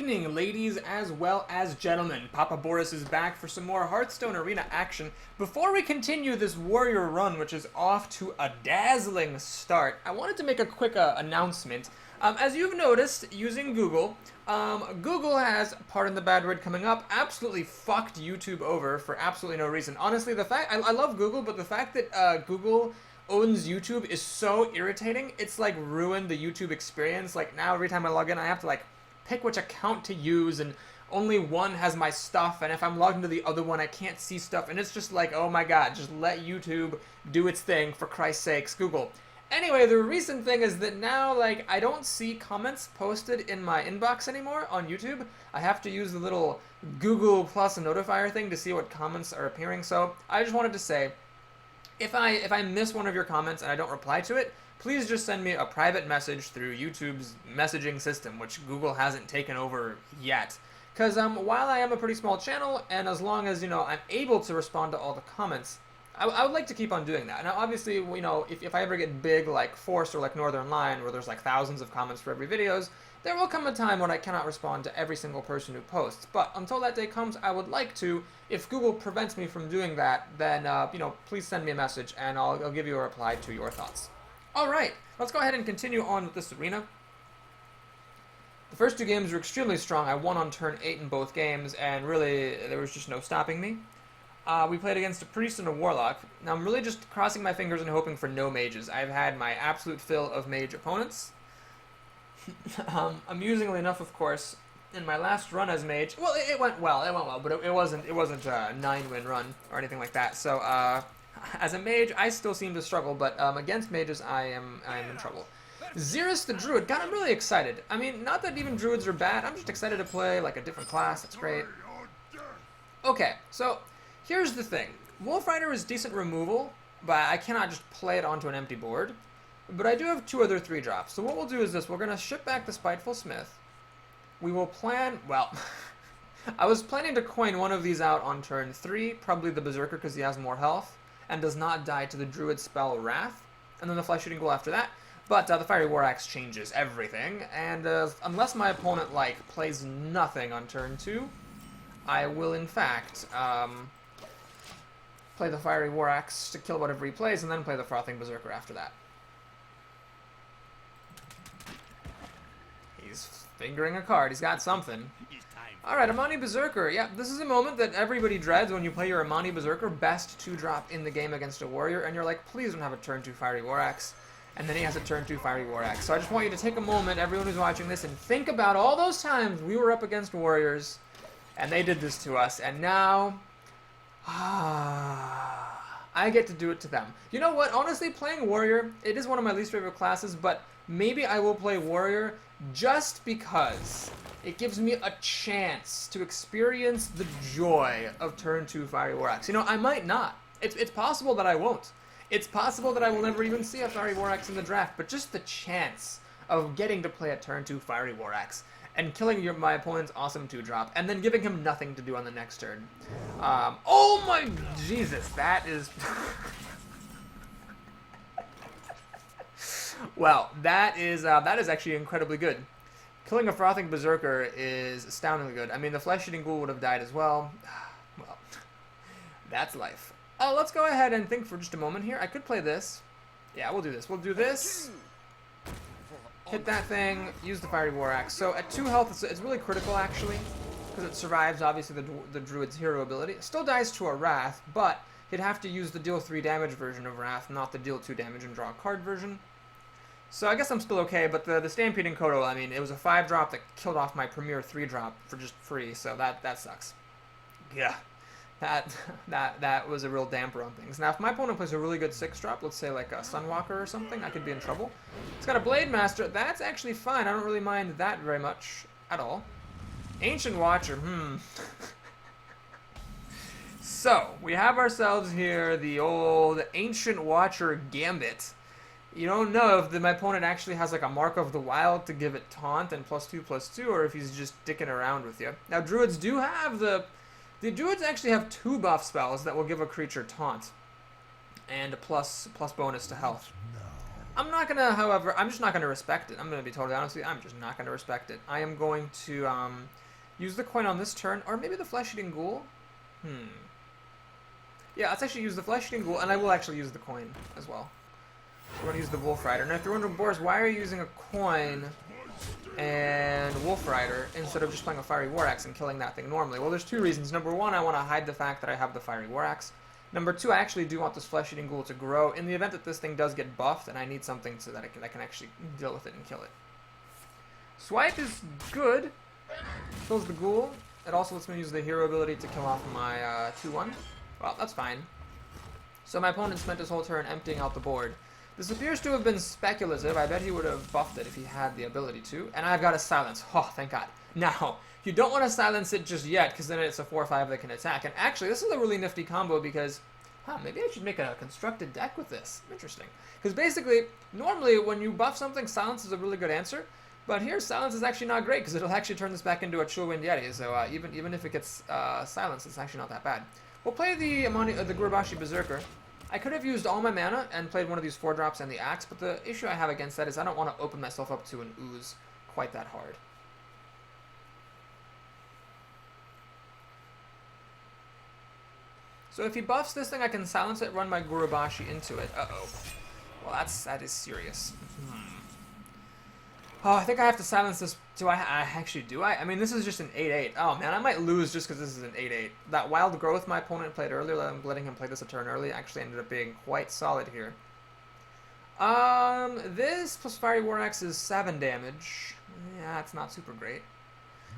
evening, ladies as well as gentlemen. Papa Boris is back for some more Hearthstone Arena action. Before we continue this warrior run, which is off to a dazzling start, I wanted to make a quick announcement. As you've noticed, using Google, Google has, pardon the bad word coming up, absolutely fucked YouTube over for absolutely no reason. Honestly, the fact, I love Google, but the fact that Google owns YouTube is so irritating. It's like ruined the YouTube experience. Like now every time I log in, I have to like pick which account to use, and only one has my stuff, and if I'm logged into the other one, I can't see stuff, and it's just like, oh my god, just let YouTube do its thing, for Christ's sakes, Google. Anyway, the recent thing is that now, like, I don't see comments posted in my inbox anymore on YouTube. I have to use the little Google Plus notifier thing to see what comments are appearing, so I just wanted to say, if I miss one of your comments and I don't reply to it, please just send me a private message through YouTube's messaging system, which Google hasn't taken over yet. Because while I am a pretty small channel, and as long as, you know, I'm able to respond to all the comments, I would like to keep on doing that. Now, obviously, you know, if I ever get big like Force or like Northern Line, where there's like thousands of comments for every videos, there will come a time when I cannot respond to every single person who posts. But until that day comes, I would like to. If Google prevents me from doing that, then, you know, please send me a message, and I'll give you a reply to your thoughts. Alright, let's go ahead and continue on with this arena. The first two games were extremely strong. I won on turn 8 in both games, and really, there was just no stopping me. We played against a priest and a warlock. Now, I'm really just crossing my fingers and hoping for no mages. I've had my absolute fill of mage opponents. Amusingly enough, of course, in my last run as mage, well, it went well, but it wasn't a 9-win run or anything like that. So, as a mage, I still seem to struggle, but against mages, I am in trouble. Xerus the Druid, God, I'm really excited. I mean, not that even Druids are bad, I'm just excited to play like a different class, it's great. Okay, so here's the thing. Wolf Rider is decent removal, but I cannot just play it onto an empty board. But I do have 2 other 3-drops, so what we'll do is this. We're going to ship back the Spiteful Smith. We will plan, well, I was planning to coin one of these out on turn 3, probably the Berserker because he has more health, and does not die to the Druid spell Wrath, and then the Flesh-Eating Ghoul after that. But the Fiery War Axe changes everything, and unless my opponent, like, plays nothing on turn 2, I will, in fact, play the Fiery War Axe to kill whatever he plays, and then play the Frothing Berserker after that. He's fingering a card. He's got something. Alright, Amani Berserker. Yeah, this is a moment that everybody dreads when you play your Amani Berserker, best 2-drop in the game against a warrior, and you're like, please don't have a turn 2 Fiery War Axe. And then he has a turn 2 Fiery War Axe. So I just want you to take a moment, everyone who's watching this, and think about all those times we were up against warriors, and they did this to us, and now, I get to do it to them. You know what? Honestly, playing warrior, it is one of my least favorite classes, but maybe I will play warrior just because it gives me a chance to experience the joy of turn 2 Fiery War Axe. You know, I might not. It's possible that I won't. It's possible that I will never even see a Fiery War Axe in the draft, but just the chance of getting to play a turn 2 Fiery War Axe and killing my opponent's awesome 2-drop, and then giving him nothing to do on the next turn. Oh my Jesus, that is... Well, that is actually incredibly good. Killing a Frothing Berserker is astoundingly good. I mean, the Flesh-Eating Ghoul would have died as well. Well, that's life. Let's go ahead and think for just a moment here. I could play this. Yeah, we'll do this. We'll do this. Hit that thing. Use the Fiery War Axe. So at 2 health, it's really critical, actually, because it survives, obviously, the Druid's hero ability. It still dies to a Wrath, but he'd have to use the deal 3 damage version of Wrath, not the deal 2 damage and draw a card version. So I guess I'm still okay, but the Stampeding Kodo, I mean, it was a 5-drop that killed off my premier 3-drop for just free, so that sucks. Yeah. That was a real damper on things. Now, if my opponent plays a really good 6-drop, let's say like a Sunwalker or something, I could be in trouble. It's got a Blade Master. That's actually fine. I don't really mind that very much at all. Ancient Watcher. So, we have ourselves here the old Ancient Watcher Gambit. You don't know if my opponent actually has like a Mark of the Wild to give it Taunt and +2/+2, or if he's just dicking around with you. Now, Druids do have the Druids actually have 2 buff spells that will give a creature Taunt and a plus bonus to health. I'm not gonna, however, I'm just not gonna respect it. I'm gonna be totally honest with you. I'm just not gonna respect it. I am going to use the coin on this turn, or maybe the flesh-eating ghoul. Yeah, let's actually use the flesh-eating ghoul, and I will actually use the coin as well. We're gonna use the Wolf Rider. And if you're wondering, Boris, why are you using a coin and Wolf Rider instead of just playing a Fiery War Axe and killing that thing normally? Well, there's two reasons. Number one, I want to hide the fact that I have the Fiery War Axe. Number two, I actually do want this flesh-eating ghoul to grow in the event that this thing does get buffed, and I need something so that I can actually deal with it and kill it. Swipe is good. Kills the ghoul. It also lets me use the hero ability to kill off my 2-1. Well, that's fine. So my opponent spent his whole turn emptying out the board. This appears to have been speculative. I bet he would have buffed it if he had the ability to. And I've got a silence. Oh, thank God. Now, you don't want to silence it just yet, because then it's a 4-5 that can attack. And actually, this is a really nifty combo because, maybe I should make a constructed deck with this. Interesting. Because basically, normally when you buff something, silence is a really good answer. But here, silence is actually not great, because it'll actually turn this back into a Chillwind Yeti. So even if it gets silenced, it's actually not that bad. We'll play the Gurubashi Berserker. I could have used all my mana and played one of these 4-drops and the Axe, but the issue I have against that is I don't want to open myself up to an ooze quite that hard. So if he buffs this thing, I can silence it, run my Gurubashi into it. Uh-oh. Well, that is serious. Oh, I think I have to silence this. Do I actually do I? I mean, this is just an 8-8. Oh, man, I might lose just because this is an 8-8. That Wild Growth my opponent played earlier, letting him play this a turn early, actually ended up being quite solid here. This plus Fiery War Axe is 7 damage. Yeah, it's not super great.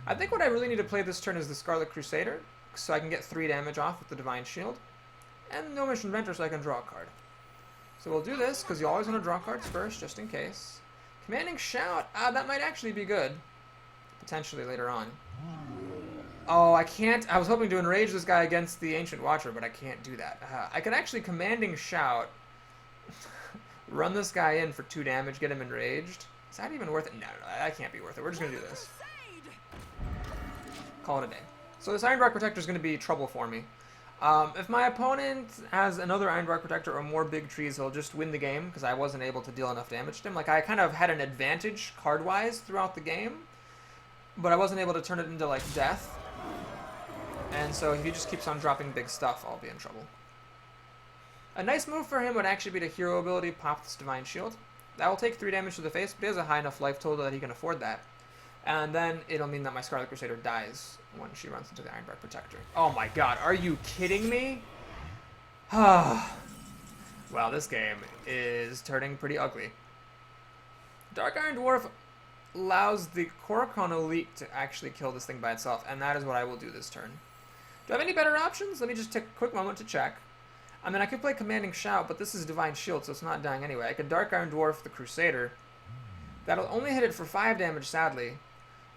I think what I really need to play this turn is the Scarlet Crusader, so I can get 3 damage off with the Divine Shield. And no Mission Venture, so I can draw a card. So we'll do this, because you always want to draw cards first, just in case. Commanding Shout, that might actually be good. Potentially later on. Oh, I can't. I was hoping to enrage this guy against the Ancient Watcher, but I can't do that. I could actually Commanding Shout, run this guy in for 2 damage, get him enraged. Is that even worth it? No, that can't be worth it. We're just going to do this. Call it a day. So this Ironbark Protector is going to be trouble for me. If my opponent has another Ironbark Protector or more big trees, he'll just win the game, because I wasn't able to deal enough damage to him. Like, I kind of had an advantage card-wise throughout the game, but I wasn't able to turn it into, like, death. And so if he just keeps on dropping big stuff, I'll be in trouble. A nice move for him would actually be to hero ability, pop this Divine Shield. That will take 3 damage to the face, but he has a high enough life total that he can afford that. And then it'll mean that my Scarlet Crusader dies when she runs into the Ironbark Protector. Oh my God, are you kidding me? Well, this game is turning pretty ugly. Dark Iron Dwarf allows the Korokon Elite to actually kill this thing by itself, and that is what I will do this turn. Do I have any better options? Let me just take a quick moment to check. I mean, I could play Commanding Shout, but this is Divine Shield, so it's not dying anyway. I could Dark Iron Dwarf the Crusader. That'll only hit it for 5 damage, sadly.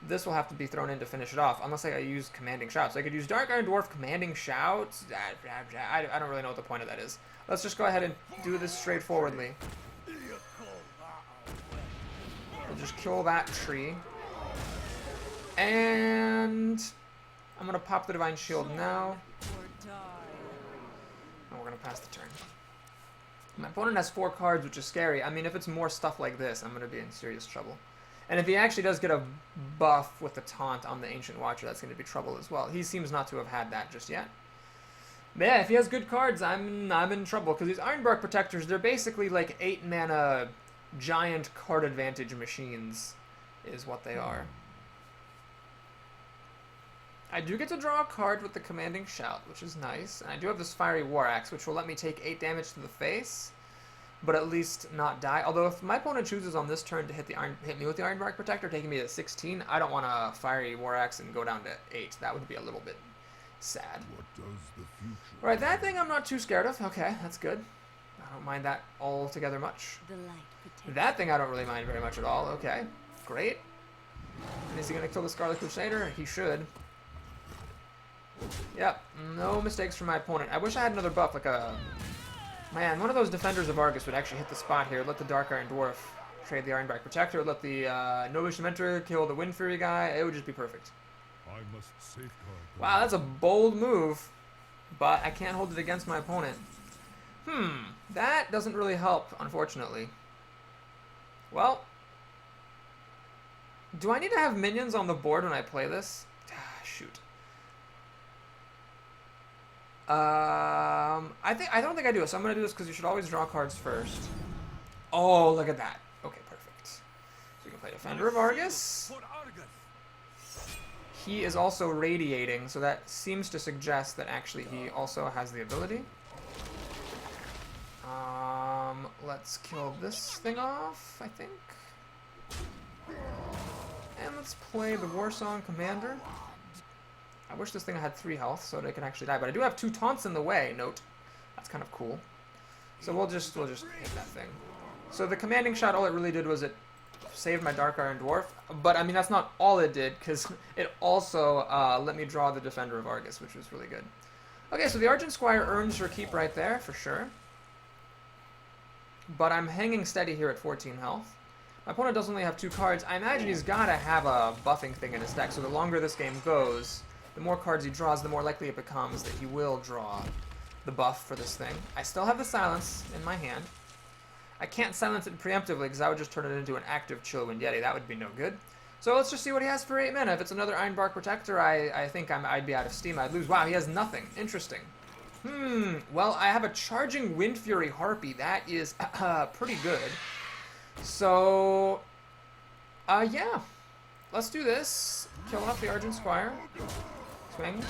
This will have to be thrown in to finish it off, unless I use Commanding Shout. So I could use Dark Iron Dwarf, Commanding Shout. I don't really know what the point of that is. Let's just go ahead and do this straightforwardly. We'll just kill that tree. And I'm going to pop the Divine Shield now. And we're going to pass the turn. My opponent has 4 cards, which is scary. I mean, if it's more stuff like this, I'm going to be in serious trouble. And if he actually does get a buff with the taunt on the Ancient Watcher, that's going to be trouble as well. He seems not to have had that just yet. But yeah, if he has good cards, I'm in trouble. Because these Ironbark Protectors, they're basically like 8 mana giant card advantage machines is what they are. I do get to draw a card with the Commanding Shout, which is nice. And I do have this Fiery War Axe, which will let me take 8 damage to the face, but at least not die. Although if my opponent chooses on this turn to hit me with the Ironbark Protector, taking me to 16, I don't want to Fiery War Axe and go down to 8. That would be a little bit sad. What does the future Right, that thing I'm not too scared of. Okay, that's good. I don't mind that altogether much. That thing I don't really mind very much at all. Okay, great. And is he going to kill the Scarlet Crusader? He should. Yep, no mistakes from my opponent. I wish I had another buff, like a... Man, one of those Defenders of Argus would actually hit the spot here. Let the Dark Iron Dwarf trade the Ironbark Protector. Let the No Wish Mentor kill the Wind Fury guy. It would just be perfect. I must safeguard the Wow, that's a bold move. But I can't hold it against my opponent. That doesn't really help, unfortunately. Well, do I need to have minions on the board when I play this? Shoot. I don't think I do. So I'm gonna do this because you should always draw cards first. Oh, look at that. Okay, perfect. So we can play Defender of Argus. He is also radiating, so that seems to suggest that actually he also has the ability. Let's kill this thing off, I think. And let's play the Warsong Commander. I wish this thing had 3 health so they can actually die, but I do have 2 taunts in the way. Note, that's kind of cool. So we'll just hit that thing. So the commanding shot, all it really did was it saved my Dark Iron Dwarf, but I mean that's not all it did because it also let me draw the Defender of Argus, which was really good. Okay, so the Argent Squire earns her keep right there for sure. But I'm hanging steady here at 14 health. My opponent does only have 2 cards. I imagine he's got to have a buffing thing in his deck, so the longer this game goes, the more cards he draws, the more likely it becomes that he will draw the buff for this thing. I still have the Silence in my hand. I can't silence it preemptively because I would just turn it into an active Chillwind Yeti. That would be no good. So let's just see what he has for 8 mana. If it's another Ironbark Protector, I think I'd be out of steam. I'd lose. Wow, he has nothing. Interesting. Well, I have a Charging Wind Fury Harpy. That is pretty good. So, yeah. Let's do this. Kill off the Argent Squire. Swing.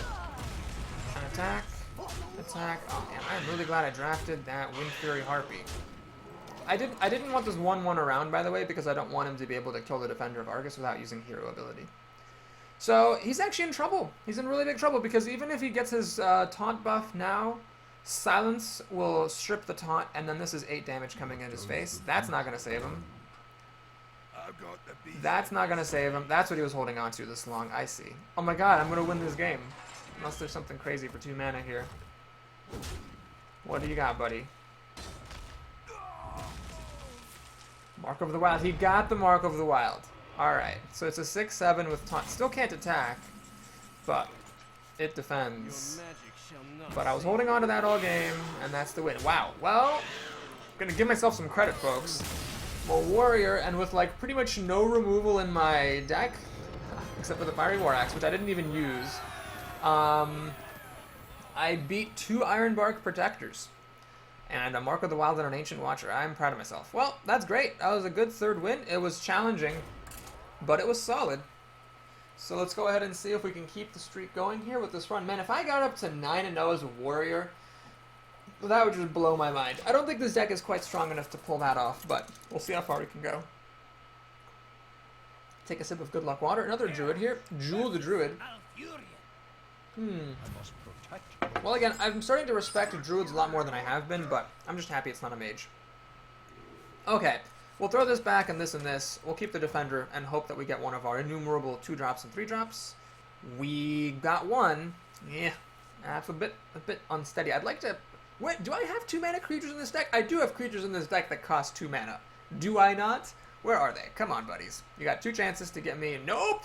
And attack. Attack. Oh, man, I'm really glad I drafted that Wind Fury Harpy. I didn't want this 1/1 around, by the way, because I don't want him to be able to kill the Defender of Argus without using hero ability. So he's actually in trouble. He's in really big trouble because even if he gets his taunt buff now, Silence will strip the taunt, and then this is 8 damage coming in his face. That's not going to save him. That's not going to save him. That's what he was holding on to this long. I see. Oh my god, I'm going to win this game. Unless there's something crazy for 2 mana here. What do you got, buddy? Mark of the Wild. He got the Mark of the Wild. Alright, so it's a 6/7 with taunt. Still can't attack, but it defends. But I was holding on to that all game, and that's the win. Wow. Well, I'm gonna give myself some credit, folks. I'm a warrior, and with like pretty much no removal in my deck, except for the Fiery War Axe, which I didn't even use, I beat 2 Ironbark Protectors. And a Mark of the Wild and an Ancient Watcher. I'm proud of myself. Well, that's great. That was a good 3rd win. It was challenging, but it was solid. So let's go ahead and see if we can keep the streak going here with this run. Man, if I got up to 9-0 as a warrior, that would just blow my mind. I don't think this deck is quite strong enough to pull that off, but we'll see how far we can go. Take a sip of Good Luck Water. Another Druid here. Jewel the Druid. Well, again, I'm starting to respect Druids a lot more than I have been, but I'm just happy it's not a mage. Okay, we'll throw this back and this. We'll keep the Defender and hope that we get one of our innumerable 2-drops and 3-drops. We got one. Yeah, that's a bit unsteady. I'd like to... Wait, do I have 2 mana creatures in this deck? I do have creatures in this deck that cost 2 mana. Do I not? Where are they? Come on, buddies. You got 2 chances to get me. Nope!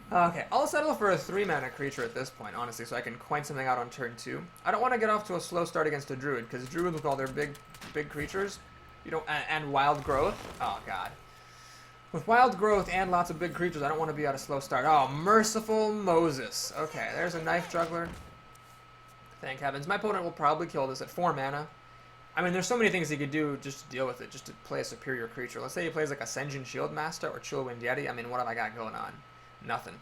Okay, I'll settle for a 3-mana creature at this point, honestly, so I can coin something out on turn 2. I don't want to get off to a slow start against a Druid, because Druid with all their big creatures, you don't, and Wild Growth, oh god. With Wild Growth and lots of big creatures, I don't want to be at a slow start. Oh, Merciful Moses. Okay, there's a Knife Juggler. Thank heavens. My opponent will probably kill this at 4 mana. I mean, there's so many things he could do just to deal with it, just to play a superior creature. Let's say he plays like Ascension Shieldmaster or Chillwind Yeti. I mean, what have I got going on? Nothing.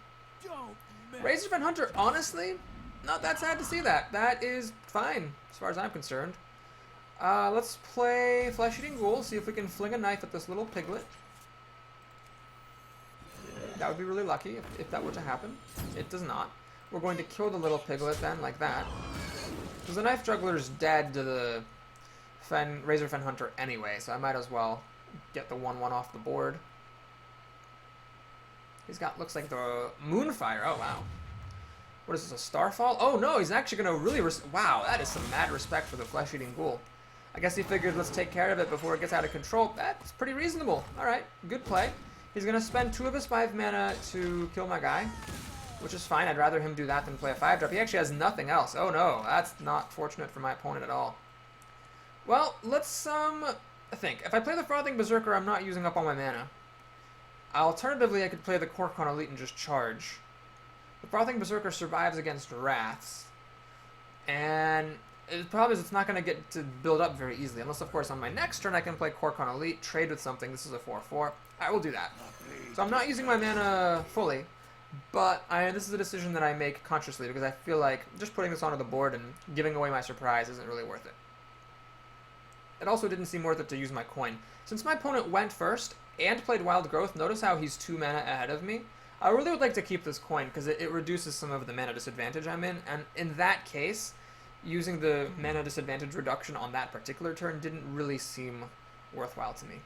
Razorfen Hunter, honestly, not that sad to see that. That is fine, as far as I'm concerned. Let's play Flesh Eating Ghoul, see if we can fling a knife at this little piglet. That would be really lucky if that were to happen. It does not. We're going to kill the little piglet then, like that. Because the Knife Juggler's dead to the Razorfen Hunter anyway, so I might as well get the 1/1 off the board. He's got, looks like the Moonfire. Oh, wow. What is this, a Starfall? Oh, no, he's actually going to really... Wow, that is some mad respect for the Flesh-Eating Ghoul. I guess he figured, let's take care of it before it gets out of control. That's pretty reasonable. All right, good play. He's going to spend 2 of his 5 mana to kill my guy, which is fine. I'd rather him do that than play a 5-drop. He actually has nothing else. Oh, no, that's not fortunate for my opponent at all. Well, let's I think. If I play the Frothing Berserker, I'm not using up all my mana. Alternatively, I could play the Korkon Elite and just charge. The Frothing Berserker survives against Wraths. And the problem is it's not going to get to build up very easily. Unless, of course, on my next turn I can play Korkon Elite, trade with something. This is a 4/4. I will do that. So I'm not using my mana fully. But this is a decision that I make consciously because I feel like just putting this onto the board and giving away my surprise isn't really worth it. It also didn't seem worth it to use my coin. Since my opponent went first and played Wild Growth, notice how he's 2 mana ahead of me. I really would like to keep this coin because it reduces some of the mana disadvantage I'm in, and in that case, using the mana disadvantage reduction on that particular turn didn't really seem worthwhile to me.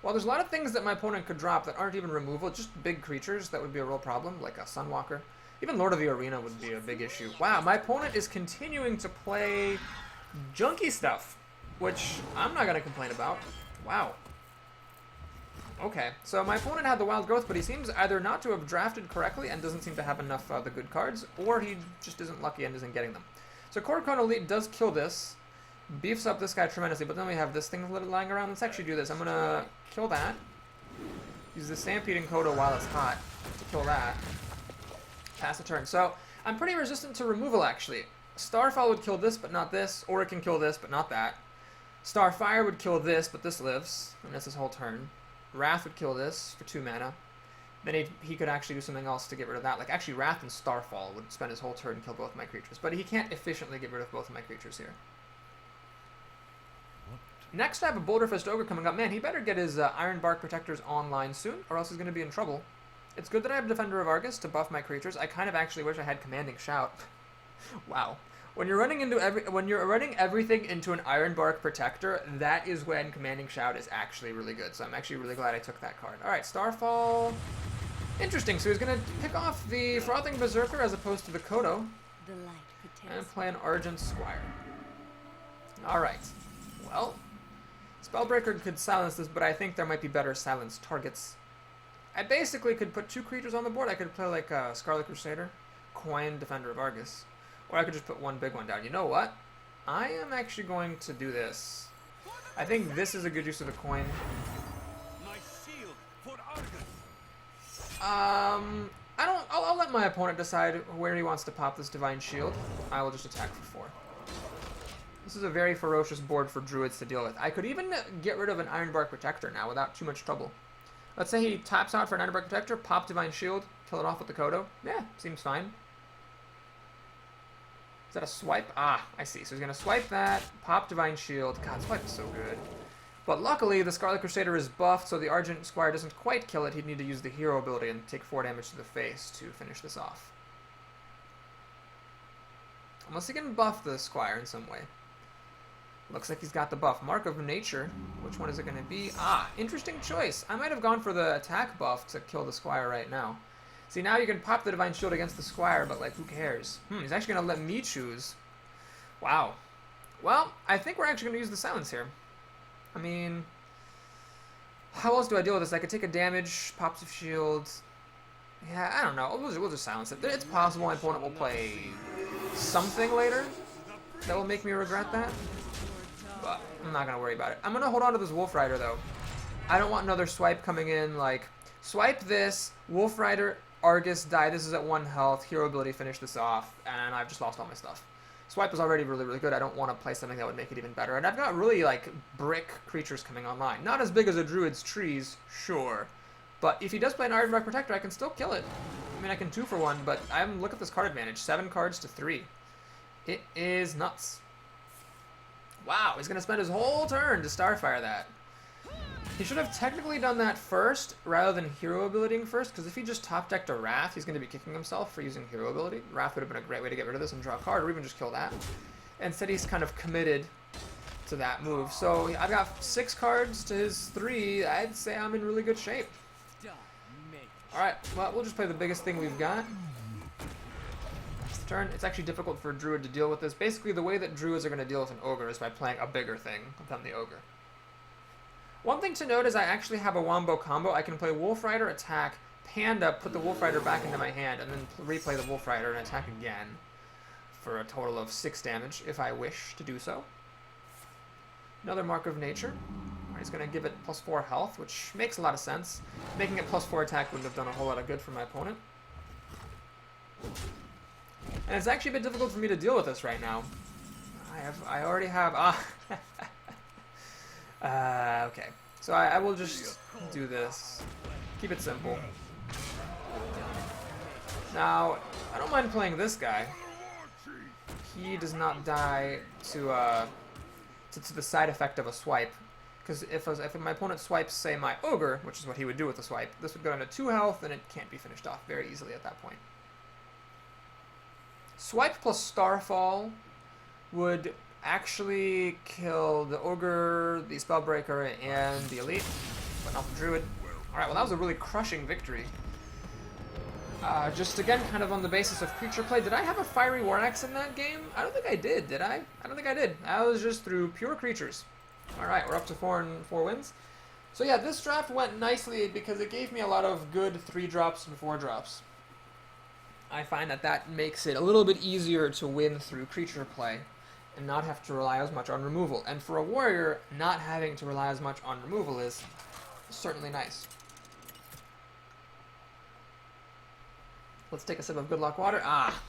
While there's a lot of things that my opponent could drop that aren't even removal, just big creatures that would be a real problem, like a Sunwalker. Even Lord of the Arena would be a big issue. Wow, my opponent is continuing to play junky stuff, which I'm not going to complain about. Wow. Okay, so my opponent had the Wild Growth, but he seems either not to have drafted correctly and doesn't seem to have enough of the good cards, or he just isn't lucky and isn't getting them. So Korkon Elite does kill this, beefs up this guy tremendously, but then we have this thing lying around. Let's actually do this. I'm going to kill that. Use the Stampeding Kodo while it's hot to kill that. Pass the turn. So I'm pretty resistant to removal, actually. Starfall would kill this, but not this, or it can kill this, but not that. Starfire would kill this, but this lives, and that's his whole turn. Wrath would kill this for 2 mana. Then he could actually do something else to get rid of that. Like, actually, Wrath and Starfall would spend his whole turn and kill both my creatures. But he can't efficiently get rid of both of my creatures here. Next, I have a Boulder Fist Ogre coming up. Man, he better get his Iron Bark Protectors online soon, or else he's going to be in trouble. It's good that I have Defender of Argus to buff my creatures. I kind of actually wish I had Commanding Shout. Wow. When you're running everything into an Iron Bark Protector, that is when Commanding Shout is actually really good. So I'm actually really glad I took that card. All right, Starfall. Interesting. So he's going to pick off the Frothing Berserker as opposed to the Kodo. And play an Argent Squire. All right. Well, Spellbreaker could silence this, but I think there might be better silenced targets. I basically could put 2 creatures on the board. I could play like a Scarlet Crusader, Coin, Defender of Argus. Or I could just put 1 big one down. You know what? I am actually going to do this. I think this is a good use of the coin. I'll let my opponent decide where he wants to pop this Divine Shield. I will just attack for 4. This is a very ferocious board for Druids to deal with. I could even get rid of an Iron Bark Protector now without too much trouble. Let's say he taps out for an Iron Bark Protector, pop Divine Shield, kill it off with the Kodo. Yeah, seems fine. Is that a swipe? Ah, I see. So he's going to swipe that, pop Divine Shield. God, swipe is so good. But luckily, the Scarlet Crusader is buffed, so the Argent Squire doesn't quite kill it. He'd need to use the hero ability and take 4 damage to the face to finish this off. Unless he can buff the Squire in some way. Looks like he's got the buff. Mark of Nature. Which one is it going to be? Ah, interesting choice. I might have gone for the attack buff to kill the Squire right now. See, now you can pop the Divine Shield against the Squire, but, like, who cares? He's actually going to let me choose. Wow. Well, I think we're actually going to use the silence here. I mean, how else do I deal with this? I could take a damage, pops of shields. Yeah, I don't know. We'll just silence it. It's possible my opponent will play something later that will make me regret that. But I'm not going to worry about it. I'm going to hold on to this Wolf Rider, though. I don't want another swipe coming in, like, swipe this, Wolf Rider, Argus, die. This is at 1 health. Hero ability, finish this off. And I've just lost all my stuff. Swipe is already really, really good. I don't want to play something that would make it even better. And I've got really, like, brick creatures coming online. Not as big as a Druid's trees, sure. But if he does play an Iron Bark Protector, I can still kill it. I mean, I can 2 for 1, but look at this card advantage. 7 cards to 3. It is nuts. Wow, he's going to spend his whole turn to Starfire that. He should have technically done that first, rather than hero abilitying first, because if he just top decked a Wrath, he's going to be kicking himself for using hero ability. Wrath would have been a great way to get rid of this and draw a card, or even just kill that. Instead, he's kind of committed to that move. So I've got 6 cards to his 3. I'd say I'm in really good shape. Alright, well, we'll just play the biggest thing we've got. Next turn. It's actually difficult for a Druid to deal with this. Basically, the way that Druids are going to deal with an Ogre is by playing a bigger thing than the Ogre. One thing to note is I actually have a Wombo combo. I can play Wolf Rider, attack, Panda, put the Wolf Rider back into my hand, and then replay the Wolf Rider and attack again for a total of 6 damage, if I wish to do so. Another Mark of Nature. He's going to give it +4 health, which makes a lot of sense. Making it +4 attack wouldn't have done a whole lot of good for my opponent. And it's actually a bit difficult for me to deal with this right now. I already have... okay. So I will just do this. Keep it simple. Now, I don't mind playing this guy. He does not die to the side effect of a swipe. Because if my opponent swipes, say, my ogre, which is what he would do with the swipe, this would go down to 2 health, and it can't be finished off very easily at that point. Swipe plus Starfall would actually kill the ogre, the spellbreaker, and the elite, but not the druid. Alright, well that was a really crushing victory. Just again, kind of on the basis of creature play. Did I have a Fiery War Axe in that game? I don't think I did I? I don't think I did. That was just through pure creatures. Alright, we're up to 4 wins. So yeah, this draft went nicely because it gave me a lot of good 3-drops and 4-drops. I find that makes it a little bit easier to win through creature play and not have to rely as much on removal. And for a warrior, not having to rely as much on removal is certainly nice. Let's take a sip of good luck water. Ah,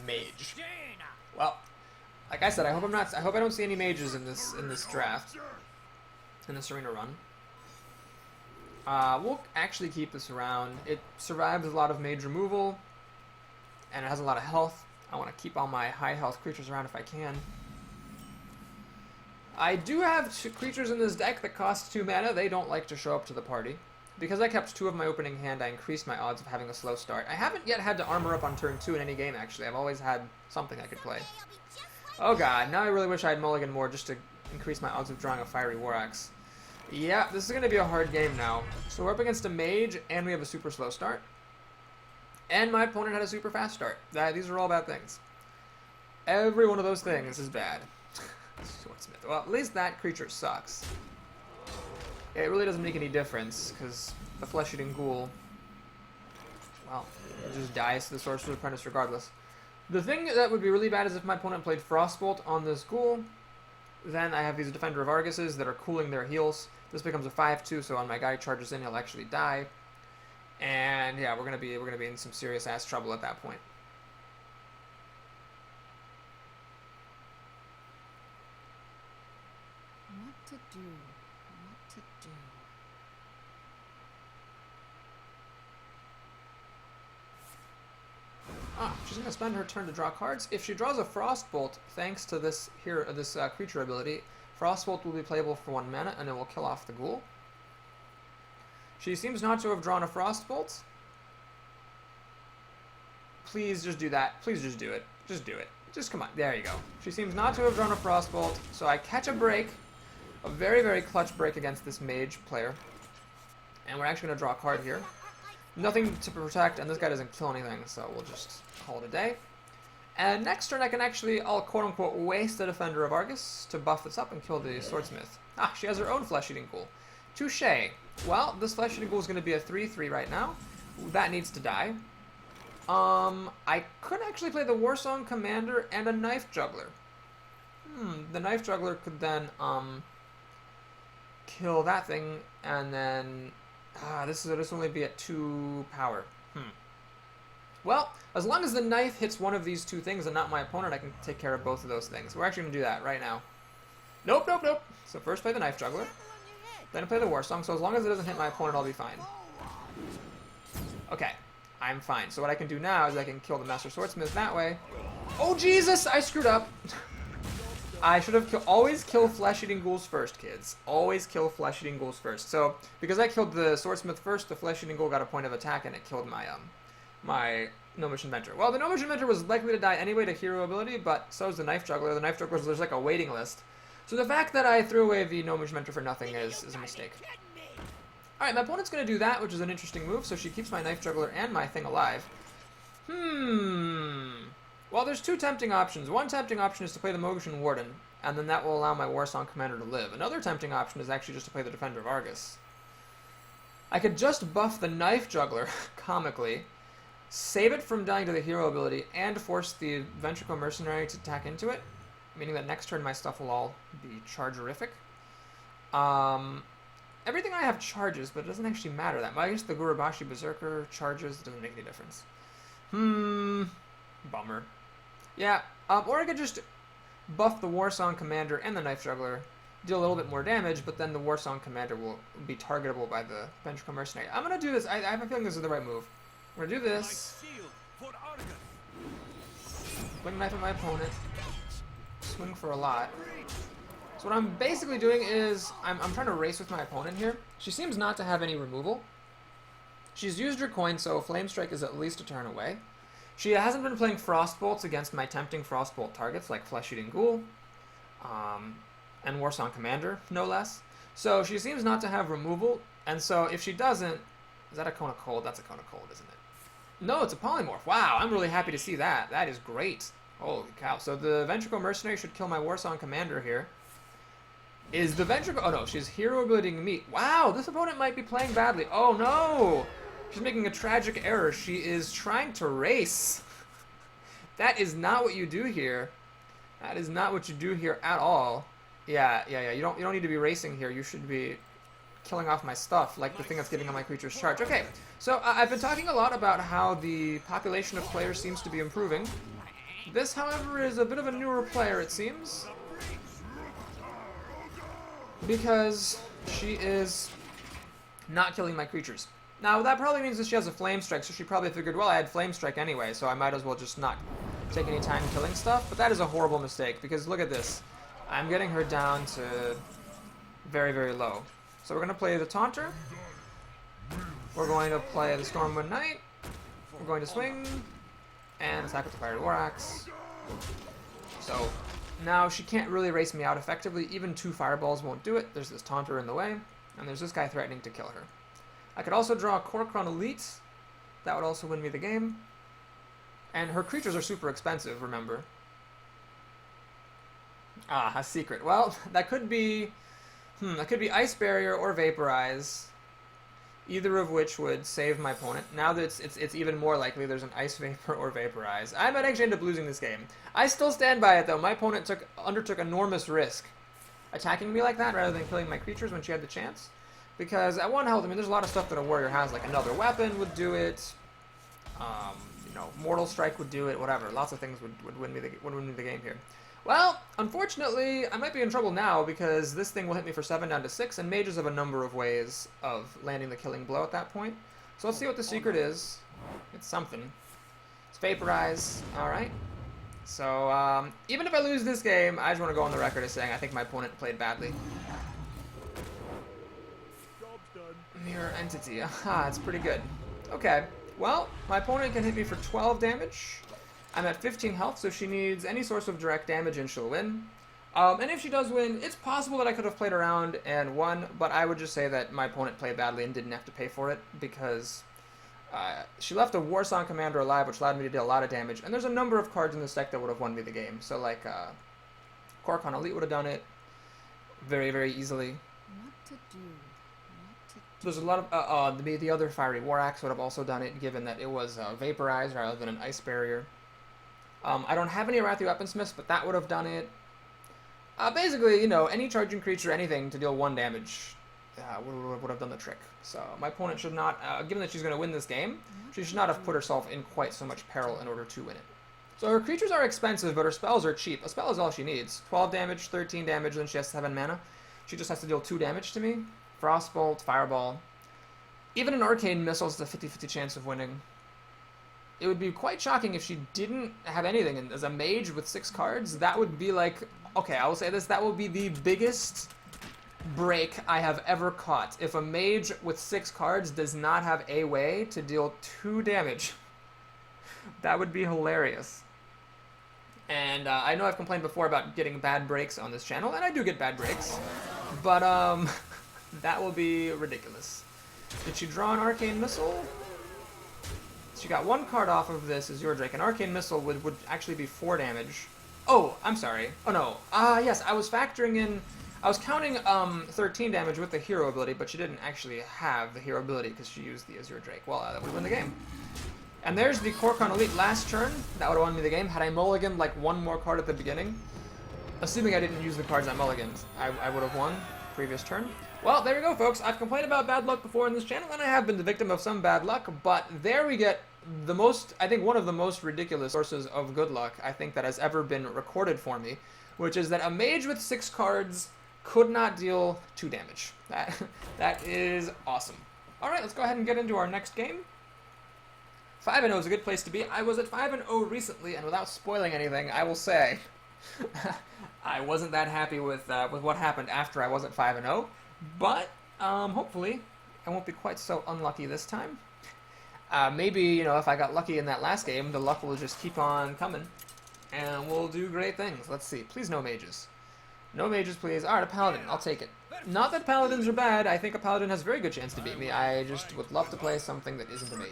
mage. Well, like I said, I hope I don't see any mages in this draft, in this arena run. We'll actually keep this around. It survives a lot of mage removal, and it has a lot of health. I want to keep all my high health creatures around if I can. I do have 2 creatures in this deck that cost 2 mana. They don't like to show up to the party. Because I kept 2 of my opening hand, I increased my odds of having a slow start. I haven't yet had to armor up on turn 2 in any game, actually. I've always had something I could play. Oh god, now I really wish I had mulligan more just to increase my odds of drawing a Fiery War Axe. Yeah, this is going to be a hard game now. So we're up against a mage, and we have a super slow start. And my opponent had a super fast start. These are all bad things. Every one of those things is bad. Swordsmith. Well, at least that creature sucks. It really doesn't make any difference, because the flesh-eating ghoul, well, it just dies to the Sorcerer's Apprentice regardless. The thing that would be really bad is if my opponent played Frostbolt on this ghoul, then I have these Defender of Arguses that are cooling their heals. This becomes a 5/2, so when my guy charges in, he'll actually die. And yeah, we're gonna be in some serious ass trouble at that point. What to do? What to do? She's going to spend her turn to draw cards. If she draws a Frostbolt, thanks to this creature ability, Frostbolt will be playable for 1 mana, and it will kill off the ghoul. She seems not to have drawn a Frostbolt. Please just do that. Please just do it. Just do it. Just come on. There you go. She seems not to have drawn a Frostbolt, so I catch a break. A very, very clutch break against this mage player. And we're actually going to draw a card here. Nothing to protect, and this guy doesn't kill anything, so we'll just call it a day. And next turn I can actually, I'll quote-unquote waste the Defender of Argus to buff this up and kill the Swordsmith. Ah, she has her own Flesh-Eating Ghoul. Touché. Well, this Flesh-Eating Ghoul is going to be a 3/3 right now. That needs to die. I could actually play the Warsong Commander and a Knife Juggler. The Knife Juggler could then, kill that thing, and then... this will only be at 2 power. Well, as long as the knife hits one of these 2 things and not my opponent, I can take care of both of those things. We're actually going to do that right now. Nope, nope, nope. So first play the Knife Juggler, then play the Warsong, so as long as it doesn't hit my opponent, I'll be fine. Okay, I'm fine. So what I can do now is I can kill the Master Swordsmith that way. Oh, Jesus! I screwed up! I should have always kill Flesh-Eating Ghouls first, kids. Always kill Flesh-Eating Ghouls first. So, because I killed the Swordsmith first, the Flesh-Eating Ghoul got a point of attack, and it killed my, my Gnomish Inventor. Well, the Gnomish Inventor was likely to die anyway to hero ability, but so is the Knife Juggler. The Knife Juggler, there's like a waiting list. So the fact that I threw away the Gnomish Inventor for nothing is a mistake. Alright, my opponent's going to do that, which is an interesting move, so she keeps my Knife Juggler and my thing alive. Well, there's 2 tempting options. One tempting option is to play the Mogushan Warden, and then that will allow my Warsong Commander to live. Another tempting option is actually just to play the Defender of Argus. I could just buff the Knife Juggler, comically, save it from dying to the hero ability, and force the Ventricle Mercenary to attack into it, meaning that next turn my stuff will all be chargerific. everything I have charges, but it doesn't actually matter that much. I guess the Gurubashi Berserker charges, doesn't make any difference. Bummer. Yeah, or I could just buff the Warsong Commander and the Knife Juggler, deal a little bit more damage, but then the Warsong Commander will be targetable by the Ventricle Mercenary. I'm gonna do this. I have a feeling this is the right move. We're gonna do this. Swing Knife at my opponent. Swing for a lot. So what I'm basically doing is I'm trying to race with my opponent here. She seems not to have any removal. She's used her coin, so Flame Strike is at least a turn away. She hasn't been playing Frostbolts against my tempting Frostbolt targets like Flesh Eating Ghoul and Warsong Commander, no less. So she seems not to have removal, and so if she doesn't... Is that a Cone of Cold? That's a Cone of Cold, isn't it? No, it's a Polymorph. Wow, I'm really happy to see that. That is great. Holy cow. So the Ventricle Mercenary should kill my Warsong Commander here. Is the Ventricle... Oh no, she's Hero Abilitying me. Wow, this opponent might be playing badly. Oh no! She's making a tragic error. She is trying to race. That is not what you do here. That is not what you do here at all. Yeah. You don't need to be racing here. You should be killing off my stuff, like the thing that's giving on my creature's charge. Okay, so I've been talking a lot about how the population of players seems to be improving. This, however, is a bit of a newer player, it seems, because she is not killing my creatures. Now, that probably means that she has a Flame Strike, so she probably figured, well, I had Flame Strike anyway, so I might as well just not take any time killing stuff. But that is a horrible mistake, because look at this. I'm getting her down to very, very low. So we're going to play the Taunter. We're going to play the Stormwind Knight. We're going to swing and attack with the Fiery War Axe. So now she can't really race me out effectively. Even 2 Fireballs won't do it. There's this Taunter in the way, and there's this guy threatening to kill her. I could also draw a Korkron Elite. That would also win me the game. And her creatures are super expensive, remember. Ah, a secret. Well, that could be... that could be Ice Barrier or Vaporize. Either of which would save my opponent. Now that it's even more likely there's an Ice Vapor or Vaporize. I might actually end up losing this game. I still stand by it, though. My opponent undertook enormous risk attacking me like that rather than killing my creatures when she had the chance. Because at 1 health, I mean, there's a lot of stuff that a warrior has, like another weapon would do it. You know, Mortal Strike would do it. Whatever, lots of things would win me the game here. Well, unfortunately, I might be in trouble now because this thing will hit me for 7 down to 6, and mages have a number of ways of landing the killing blow at that point. So let's see what the secret is. It's something. It's Vaporize. All right. So even if I lose this game, I just want to go on the record as saying I think my opponent played badly. Mirror Entity. Aha, it's pretty good. Okay, well, my opponent can hit me for 12 damage. I'm at 15 health, so she needs any source of direct damage and she'll win. And if she does win, it's possible that I could have played around and won, but I would just say that my opponent played badly and didn't have to pay for it because she left a Warsong Commander alive, which allowed me to deal a lot of damage. And there's a number of cards in this deck that would have won me the game. So, like, Korkon Elite would have done it very, very easily. What to do? There's a lot of... the other Fiery War Axe would have also done it, given that it was Vaporize rather than an Ice Barrier. I don't have any Arathi Weaponsmiths, but that would have done it. Basically, you know, any charging creature, anything to deal 1 damage would have done the trick. So my opponent should not, given that she's going to win this game, she should not have put herself in quite so much peril in order to win it. So her creatures are expensive, but her spells are cheap. A spell is all she needs. 12 damage, 13 damage, then she has 7 mana. She just has to deal 2 damage to me. Frostbolt, Fireball. Even an Arcane Missile is a 50-50 chance of winning. It would be quite shocking if she didn't have anything. And as a mage with 6 cards, that would be like... Okay, I will say this. That will be the biggest break I have ever caught. If a mage with 6 cards does not have a way to deal 2 damage. That would be hilarious. And I know I've complained before about getting bad breaks on this channel, and I do get bad breaks. But, that will be ridiculous. Did she draw an Arcane Missile? She got 1 card off of this Azure Drake. An Arcane Missile would actually be 4 damage. Oh, I'm sorry. Oh, no. Yes, I was factoring in... I was counting 13 damage with the hero ability, but she didn't actually have the hero ability because she used the Azure Drake. Well, that would win the game. And there's the Korkon Elite last turn. That would have won me the game. Had I mulliganed like 1 more card at the beginning, assuming I didn't use the cards I mulliganed, I would have won previous turn. Well, there we go, folks. I've complained about bad luck before in this channel, and I have been the victim of some bad luck, but there we get the most, I think one of the most ridiculous sources of good luck I think that has ever been recorded for me, which is that a mage with 6 cards could not deal 2 damage. That is awesome. Alright, let's go ahead and get into our next game. 5-0 is a good place to be. I was at 5-0 recently, and without spoiling anything, I will say I wasn't that happy with what happened after I was at 5-0, but hopefully I won't be quite so unlucky this time. Maybe, you know, if I got lucky in that last game, the luck will just keep on coming, and we'll do great things. Let's see. Please no mages. No mages, please. Alright, a paladin. I'll take it. Not that paladins are bad. I think a paladin has a very good chance to beat me. I just would love to play something that isn't a mage.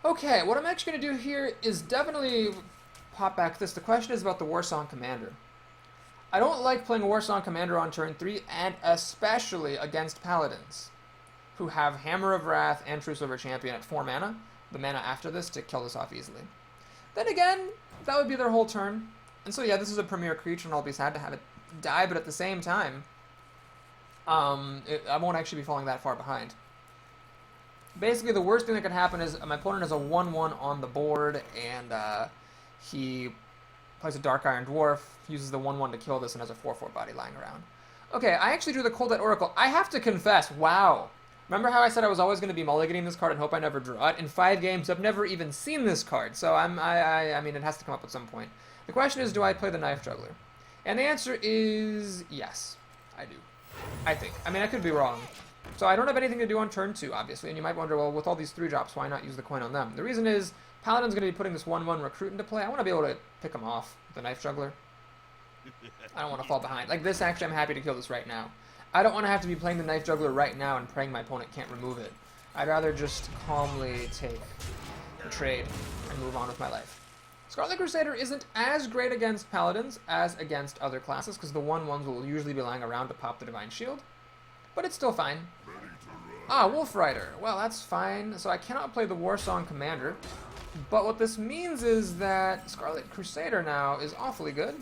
Okay, what I'm actually going to do here is definitely pop back this. The question is about the Warsong Commander. I don't like playing Warsong Commander on turn 3, and especially against paladins, who have Hammer of Wrath and True Silver Champion at 4 mana, the mana after this, to kill this off easily. Then again, that would be their whole turn. And so yeah, this is a premier creature, and I'll be sad to have it die, but at the same time, I won't actually be falling that far behind. Basically, the worst thing that could happen is my opponent has a 1/1 on the board, and he plays a Dark Iron Dwarf, uses the 1/1 to kill this, and has a 4/4 body lying around. Okay, I actually drew the Cold Dead Oracle. I have to confess, wow. Remember how I said I was always going to be mulliganing this card and hope I never draw it? In 5 games, I've never even seen this card, so I mean, it has to come up at some point. The question is, do I play the Knife Juggler? And the answer is yes, I do. I think. I mean, I could be wrong. So I don't have anything to do on turn 2, obviously, and you might wonder, well, with all these 3-drops, why not use the coin on them? The reason is, Paladin's going to be putting this 1/1 Recruit into play. I want to be able to pick him off, the Knife Juggler. I don't want to fall behind. Like this, actually, I'm happy to kill this right now. I don't want to have to be playing the Knife Juggler right now and praying my opponent can't remove it. I'd rather just calmly take the trade and move on with my life. Scarlet Crusader isn't as great against Paladins as against other classes, because the 1/1s will usually be lying around to pop the Divine Shield. But it's still fine. Ah, Wolf Rider. Well, that's fine. So I cannot play the Warsong Commander. But what this means is that Scarlet Crusader now is awfully good.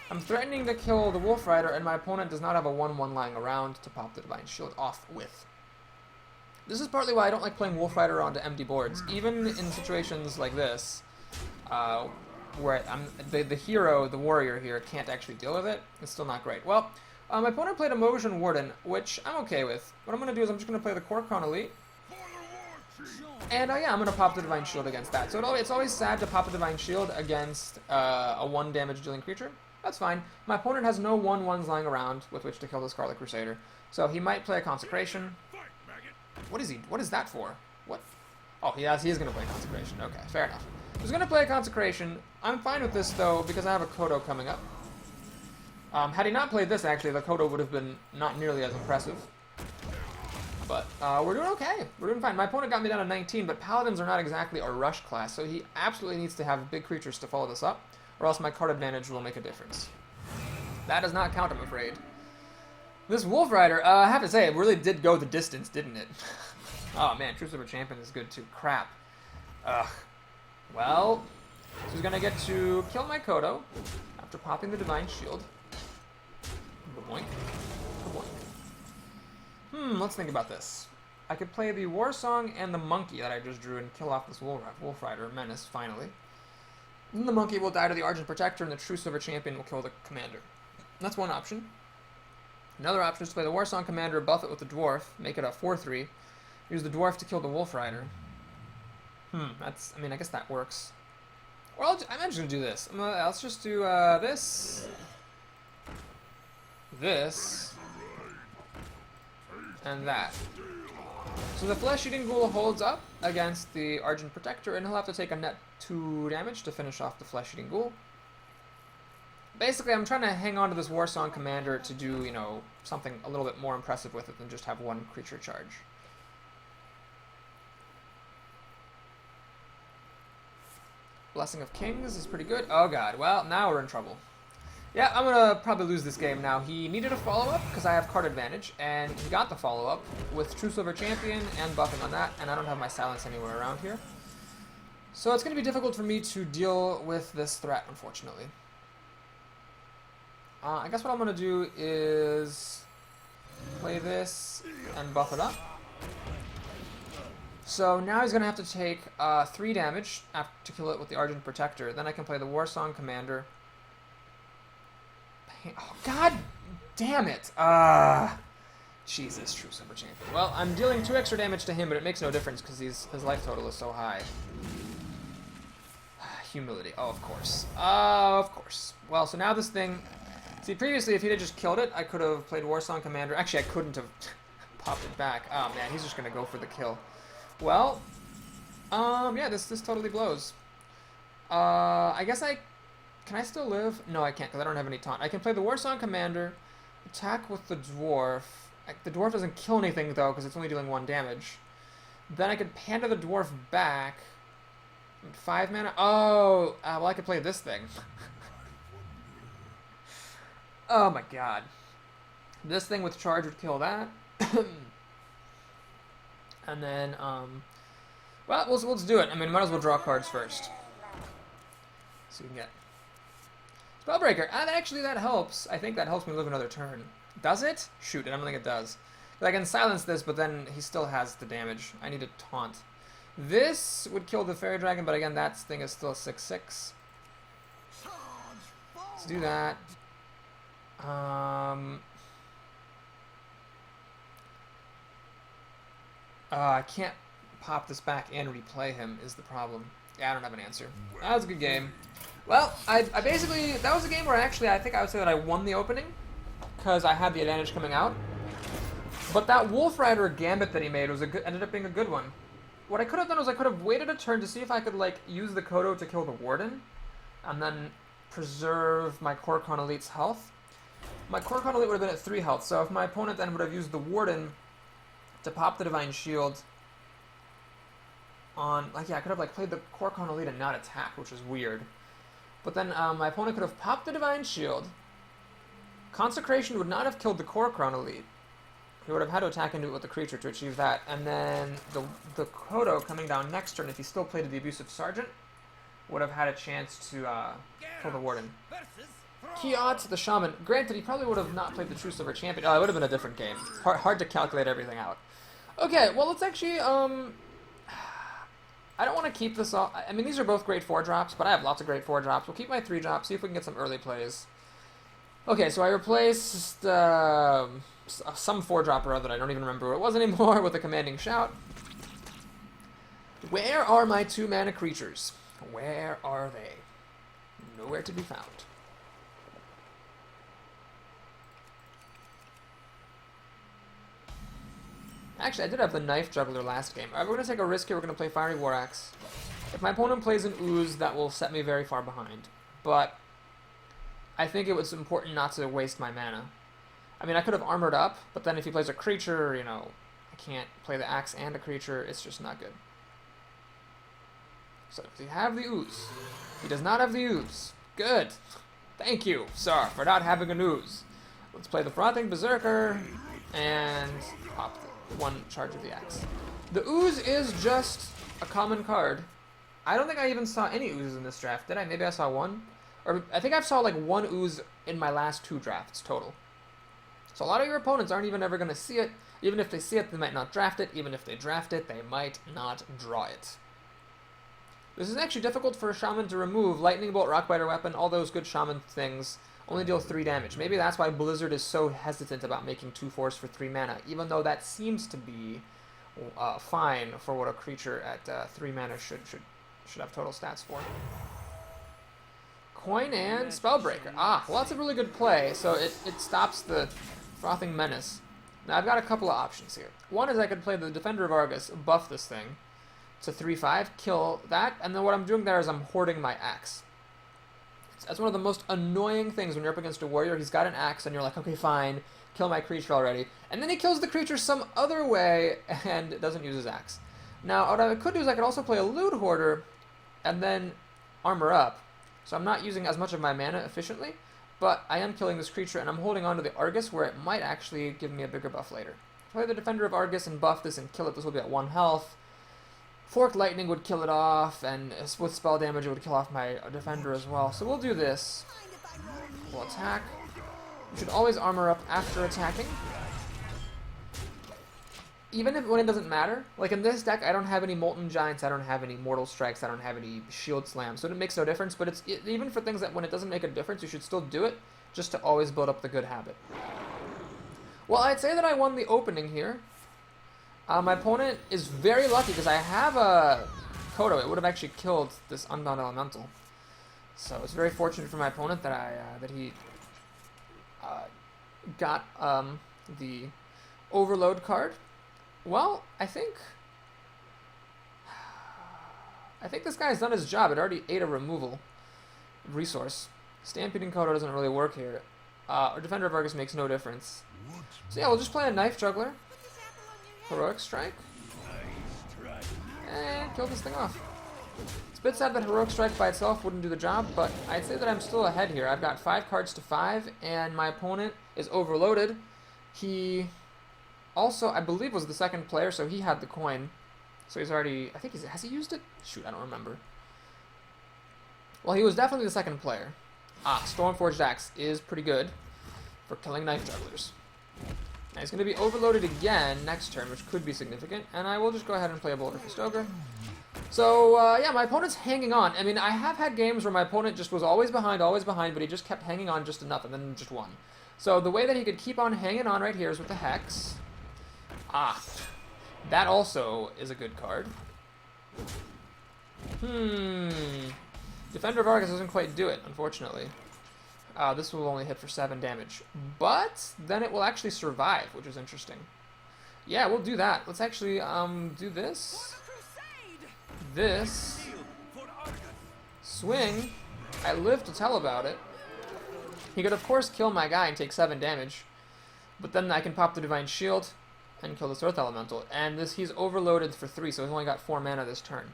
I'm threatening to kill the Wolf Rider, and my opponent does not have a 1/1 lying around to pop the Divine Shield off with. This is partly why I don't like playing Wolf Rider onto empty boards. Even in situations like this, where the hero, the warrior here, can't actually deal with it, it's still not great. Well, my opponent played a Motion Warden, which I'm okay with. What I'm going to do is I'm just going to play the Kor'kron Elite. And yeah, I'm going to pop the Divine Shield against that. So it's always sad to pop a Divine Shield against a 1 damage dealing creature. That's fine. My opponent has no 1/1s lying around with which to kill the Scarlet Crusader. So he might play a Consecration. What is he? What is that for? What? Oh, he is going to play Consecration. Okay, fair enough. He's going to play a Consecration. I'm fine with this, though, because I have a Kodo coming up. Had he not played this, actually, the Kodo would have been not nearly as impressive. But we're doing okay. We're doing fine. My opponent got me down to 19, but Paladins are not exactly a rush class, so he absolutely needs to have big creatures to follow this up, or else my card advantage will make a difference. That does not count, I'm afraid. This Wolf Rider, I have to say, it really did go the distance, didn't it? Oh man, True Silver Champion is good too. Crap. Ugh. Well, so he's gonna get to kill my Kodo after popping the Divine Shield. Boink. Boink. Let's think about this. I could play the Warsong and the Monkey that I just drew and kill off this Wolf Rider Menace, finally. Then the Monkey will die to the Argent Protector, and the True Silver Champion will kill the Commander. That's one option. Another option is to play the Warsong Commander, buff it with the Dwarf, make it a 4/3, use the Dwarf to kill the Wolf Rider. I guess that works. Or I'm just going to do this. Let's just do this, this, and that. So the Flesh-Eating Ghoul holds up against the Argent Protector, and he'll have to take a net 2 damage to finish off the Flesh-Eating Ghoul. Basically, I'm trying to hang on to this Warsong Commander to do, you know, something a little bit more impressive with it than just have 1 creature charge. Blessing of Kings is pretty good. Oh god, well, now we're in trouble. Yeah, I'm going to probably lose this game now. He needed a follow-up because I have card advantage, and he got the follow-up with True Silver Champion and buffing on that, and I don't have my Silence anywhere around here. So it's going to be difficult for me to deal with this threat, unfortunately. I guess what I'm going to do is Play this and buff it up. So now he's going to have to take 3 damage to kill it with the Argent Protector. Then I can play the Warsong Commander. Oh, god damn it! Jesus, True Silver Champion. Well, I'm dealing 2 extra damage to him, but it makes no difference because his life total is so high. Humility. Oh, of course. Of course. Well, so now this thing... See, previously, if he had just killed it, I could have played Warsong Commander. Actually, I couldn't have popped it back. Oh, man, he's just going to go for the kill. Well, yeah, this totally blows. I guess can I still live? No, I can't, because I don't have any taunt. I can play the Warsong Commander, attack with the Dwarf. The Dwarf doesn't kill anything, though, because it's only dealing 1 damage. Then I could Panda the Dwarf back. 5 mana? Oh, well, I could play this thing. Oh, my God. This thing with charge would kill that. And then, well, let's do it. I mean, might as well draw cards first. So we can get Spellbreaker. And actually, that helps. I think that helps me live another turn. Does it? Shoot, I don't think it does. But I can silence this, but then he still has the damage. I need a taunt. This would kill the Fairy Dragon, but again, that thing is still 6/6. Let's do that. I can't pop this back and replay him is the problem. Yeah, I don't have an answer. That was a good game. Well, I basically, that was a game where actually I think I would say that I won the opening because I had the advantage coming out. But that Wolf Rider Gambit that he made was ended up being a good one. What I could have done was I could have waited a turn to see if I could like use the Kodo to kill the Warden and then preserve my Kor'kron Elite's health. My Kor'kron Elite would have been at 3 health, so if my opponent then would have used the Warden to pop the Divine Shield on, like, yeah, I could have like played the Kor'kron Elite and not attack, which is weird. But then my opponent could have popped the Divine Shield. Consecration would not have killed the Kor'kron Elite. He would have had to attack into it with the creature to achieve that. And then the Kodo coming down next turn, if he still played the Abusive Sergeant, would have had a chance to kill the Warden. Kiot, the Shaman. Granted, he probably would have not played the True Silver Champion. Oh, it would have been a different game. Hard to calculate everything out. Okay, well, let's actually, I don't want to keep this all. I mean, these are both great 4-drops, but I have lots of great 4-drops. We'll keep my 3-drops, see if we can get some early plays. Okay, so I replaced some 4-drop or other, I don't even remember what it was anymore, with a Commanding Shout. Where are my 2-mana creatures? Where are they? Nowhere to be found. Actually, I did have the Knife Juggler last game. Alright, we're going to take a risk here. We're going to play Fiery War Axe. If my opponent plays an Ooze, that will set me very far behind. But I think it was important not to waste my mana. I mean, I could have armored up, but then if he plays a creature, you know, I can't play the Axe and a creature. It's just not good. So, does he have the Ooze? He does not have the Ooze. Good. Thank you, sir, for not having an Ooze. Let's play the Frothing Berserker and pop the 1 charge of the Axe. The Ooze is just a common card. I don't think I even saw any Oozes in this draft, did I? Maybe I saw 1? Or I think I saw like 1 Ooze in my last 2 drafts total. So a lot of your opponents aren't even ever going to see it. Even if they see it, they might not draft it. Even if they draft it, they might not draw it. This is actually difficult for a Shaman to remove. Lightning Bolt, Rockbiter Weapon, all those good Shaman things only deal 3 damage. Maybe that's why Blizzard is so hesitant about making 2/4s for 3 mana, even though that seems to be fine for what a creature at 3 mana should have total stats for. Coin and Spellbreaker. Ah, well, that's a really good play. So it stops the Frothing Menace. Now I've got a couple of options here. One is I could play the Defender of Argus, buff this thing to 3/5, kill that, and then what I'm doing there is I'm hoarding my axe. That's one of the most annoying things when you're up against a warrior. He's got an axe, and you're like, okay, fine, kill my creature already. And then he kills the creature some other way and doesn't use his axe. Now, what I could do is I could also play a Loot Hoarder and then armor up. So I'm not using as much of my mana efficiently, but I am killing this creature, and I'm holding on to the Argus, where it might actually give me a bigger buff later. Play the Defender of Argus and buff this and kill it. This will be at 1 health. Forked Lightning would kill it off, and with spell damage it would kill off my Defender as well. So we'll do this. We'll attack. You should always armor up after attacking. even if when it doesn't matter, like in this deck, I don't have any Molten Giants, I don't have any Mortal Strikes, I don't have any Shield Slams, so it makes no difference. But even for things that when it doesn't make a difference, you should still do it, just to always build up the good habit. Well, I'd say that I won the opening here. My opponent is very lucky because I have a Kodo. It would have actually killed this Unbound Elemental. So it's very fortunate for my opponent that he got the Overload card. Well, I think this guy's done his job. It already ate a removal resource. Stampeding Kodo doesn't really work here. Our Defender of Argus makes no difference. So yeah, we'll just play a Knife Juggler. Heroic Strike. And kill this thing off. It's a bit sad that Heroic Strike by itself wouldn't do the job, but I'd say that I'm still ahead here. I've got 5 cards to 5, and my opponent is overloaded. He also, I believe, was the second player, so he had the coin. So he's already, I think has he used it? Shoot, I don't remember. Well, he was definitely the second player. Stormforged Axe is pretty good for killing Knife Jugglers. Now he's going to be overloaded again next turn, which could be significant, and I will just go ahead and play a Boulder Fist Ogre. So, yeah, my opponent's hanging on. I mean, I have had games where my opponent just was always behind, but he just kept hanging on just enough and then just won. So the way that he could keep on hanging on right here is with the Hex. That also is a good card. Defender of Argus doesn't quite do it, unfortunately. This will only hit for 7 damage. But then it will actually survive, which is interesting. Yeah, we'll do that. Let's actually do this. This. Swing. I live to tell about it. He could, of course, kill my guy and take 7 damage. But then I can pop the Divine Shield and kill this Earth Elemental. And he's overloaded for 3, so he's only got 4 mana this turn.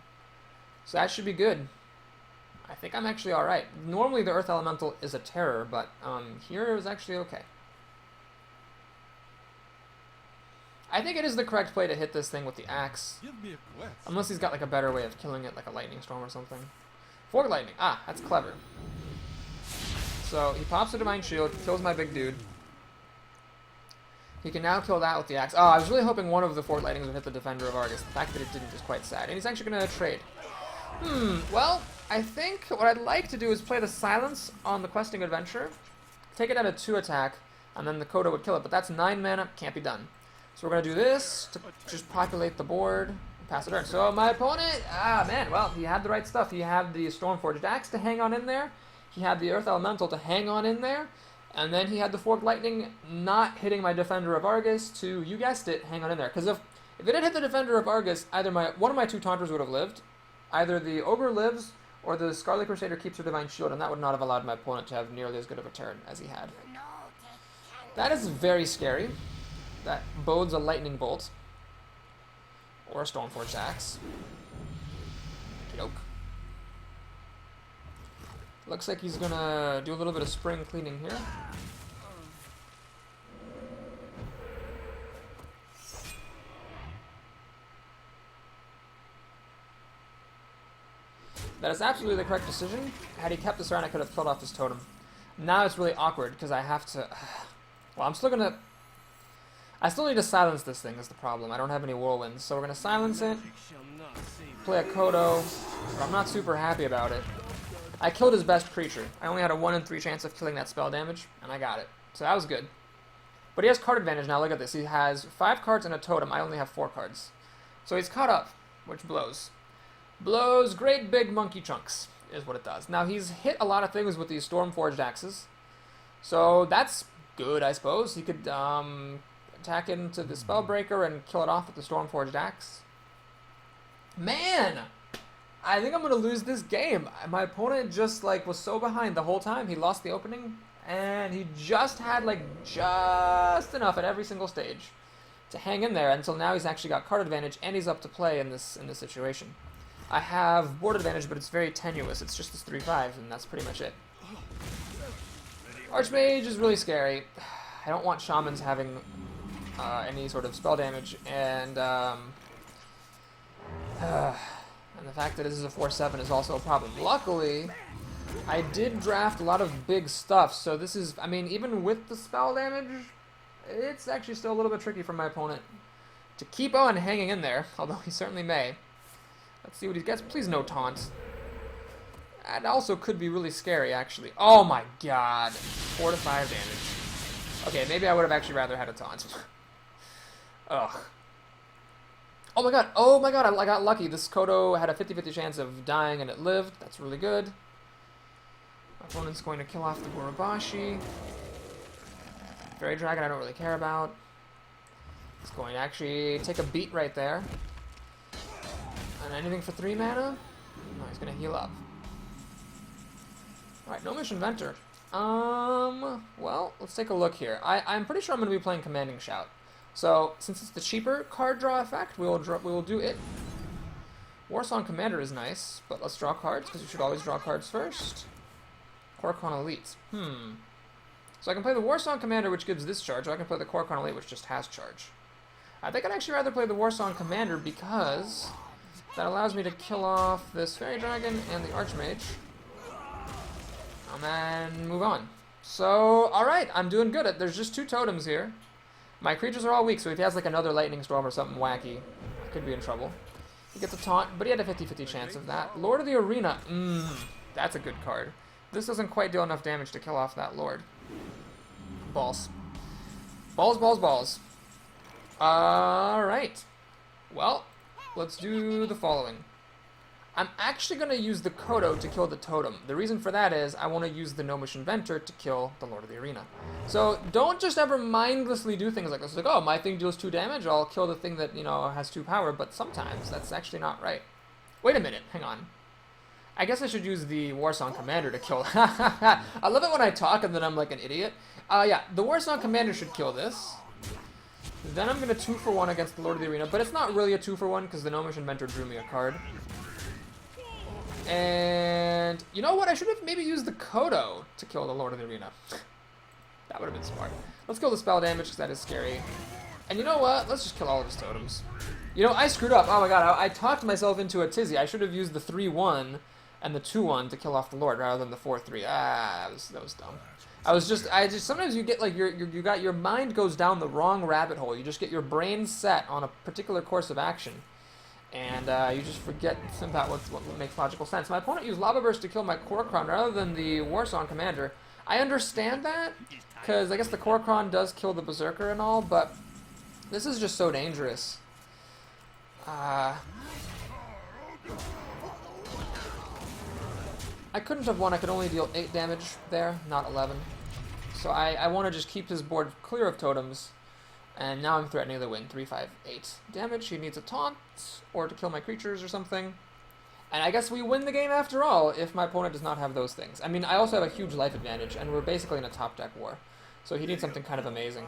So that should be good. I think I'm actually alright. Normally the Earth Elemental is a terror, but here it was actually okay. I think it is the correct play to hit this thing with the axe. Unless he's got like a better way of killing it, like a lightning storm or something. Fork lightning. That's clever. So he pops a Divine Shield, kills my big dude. He can now kill that with the axe. I was really hoping one of the Fork lightnings would hit the Defender of Argus. The fact that it didn't is quite sad. And he's actually going to trade. Well, I think what I'd like to do is play the Silence on the Questing Adventure, take it at a 2 attack, and then the Kodo would kill it. But that's 9 mana, can't be done. So we're going to do this to just populate the board and pass the turn. So my opponent, man, well, he had the right stuff. He had the Stormforged Axe to hang on in there. He had the Earth Elemental to hang on in there. And then he had the Forked Lightning not hitting my Defender of Argus to, you guessed it, hang on in there. Because if it had hit the Defender of Argus, either one of my 2 Taunters would have lived. Either the Ogre lives, or the Scarlet Crusader keeps her Divine Shield, and that would not have allowed my opponent to have nearly as good of a turn as he had. That is very scary. That bodes a Lightning Bolt. Or a Stormforged Axe. Okey-doke. Looks like he's gonna do a little bit of spring cleaning here. That is absolutely the correct decision. Had he kept this around, I could have killed off his totem. Now it's really awkward, because I have to... Well, I'm still gonna... I still need to silence this thing, is the problem. I don't have any whirlwinds, so we're gonna silence it. Play a Kodo, but I'm not super happy about it. I killed his best creature. I only had a 1 in 3 chance of killing that spell damage, and I got it. So that was good. But he has card advantage now, look at this. He has 5 cards and a totem, I only have 4 cards. So he's caught up, which blows. Blows great big monkey chunks, is what it does. Now, he's hit a lot of things with these Stormforged Axes. So that's good, I suppose. He could attack into the Spellbreaker and kill it off with the Stormforged Axe. Man! I think I'm going to lose this game. My opponent just, like, was so behind the whole time. He lost the opening, and he just had, like, just enough at every single stage to hang in there until now he's actually got card advantage, and he's up to play in this situation. I have board advantage, but it's very tenuous. It's just this 3/5, and that's pretty much it. Archmage is really scary. I don't want shamans having any sort of spell damage, and the fact that this is a 4/7 is also a problem. Luckily, I did draft a lot of big stuff, so this is, I mean, even with the spell damage, it's actually still a little bit tricky for my opponent to keep on hanging in there, although he certainly may. Let's see what he gets. Please no taunts. That also could be really scary, actually. Oh my god. 4 to 5 damage. Okay, maybe I would have actually rather had a taunt. Ugh. Oh my god. Oh my god, I got lucky. This Kodo had a 50-50 chance of dying and it lived. That's really good. My opponent's going to kill off the Gurubashi. Fairy Dragon I don't really care about. It's going to actually take a beat right there. And anything for 3 mana? No, he's going to heal up. Alright, no Mission Inventor. Well, let's take a look here. I'm pretty sure I'm going to be playing Commanding Shout. So, since it's the cheaper card draw effect, we will do it. Warsong Commander is nice, but let's draw cards, because you should always draw cards first. Korokon Elite. So I can play the Warsong Commander, which gives this charge, or I can play the Korokon Elite, which just has charge. I think I'd actually rather play the Warsong Commander, because that allows me to kill off this Fairy Dragon and the Archmage. And then move on. So, alright, I'm doing good. There's just 2 totems here. My creatures are all weak, so if he has like another Lightning Storm or something wacky, I could be in trouble. He gets a taunt, but he had a 50-50 chance of that. Lord of the Arena. That's a good card. This doesn't quite deal enough damage to kill off that Lord. Balls. Balls, balls, balls. Alright. Well, let's do the following. I'm actually going to use the Kodo to kill the totem. The reason for that is I want to use the Gnomish Inventor to kill the Lord of the Arena. So don't just ever mindlessly do things like this. Like, oh, my thing deals 2 damage, I'll kill the thing that, you know, has 2 power. But sometimes that's actually not right. Wait a minute, hang on. I guess I should use the Warsong Commander to kill. I love it when I talk and then I'm like an idiot. Yeah, the Warsong Commander should kill this. Then I'm going to 2-for-1 against the Lord of the Arena. But it's not really a 2-for-1 because the Gnomish Inventor drew me a card. And you know what? I should have maybe used the Kodo to kill the Lord of the Arena. That would have been smart. Let's kill the spell damage because that is scary. And you know what? Let's just kill all of his totems. You know, I screwed up. Oh my god, I talked myself into a tizzy. I should have used the 3-1 and the 2-1 to kill off the Lord rather than the 4-3. That was dumb. I just sometimes you get like your mind goes down the wrong rabbit hole. You just get your brain set on a particular course of action. And you just forget about what makes logical sense. My opponent used Lava Burst to kill my Korokron rather than the Warsong Commander. I understand that, because I guess the Korokron does kill the Berserker and all, but this is just so dangerous. I couldn't have won. I could only deal 8 damage there, not 11. So I want to just keep his board clear of totems. And now I'm threatening the win. 3, 5, 8 damage. He needs a taunt, or to kill my creatures or something. And I guess we win the game after all, if my opponent does not have those things. I mean, I also have a huge life advantage, and we're basically in a top deck war. So he needs something kind of amazing.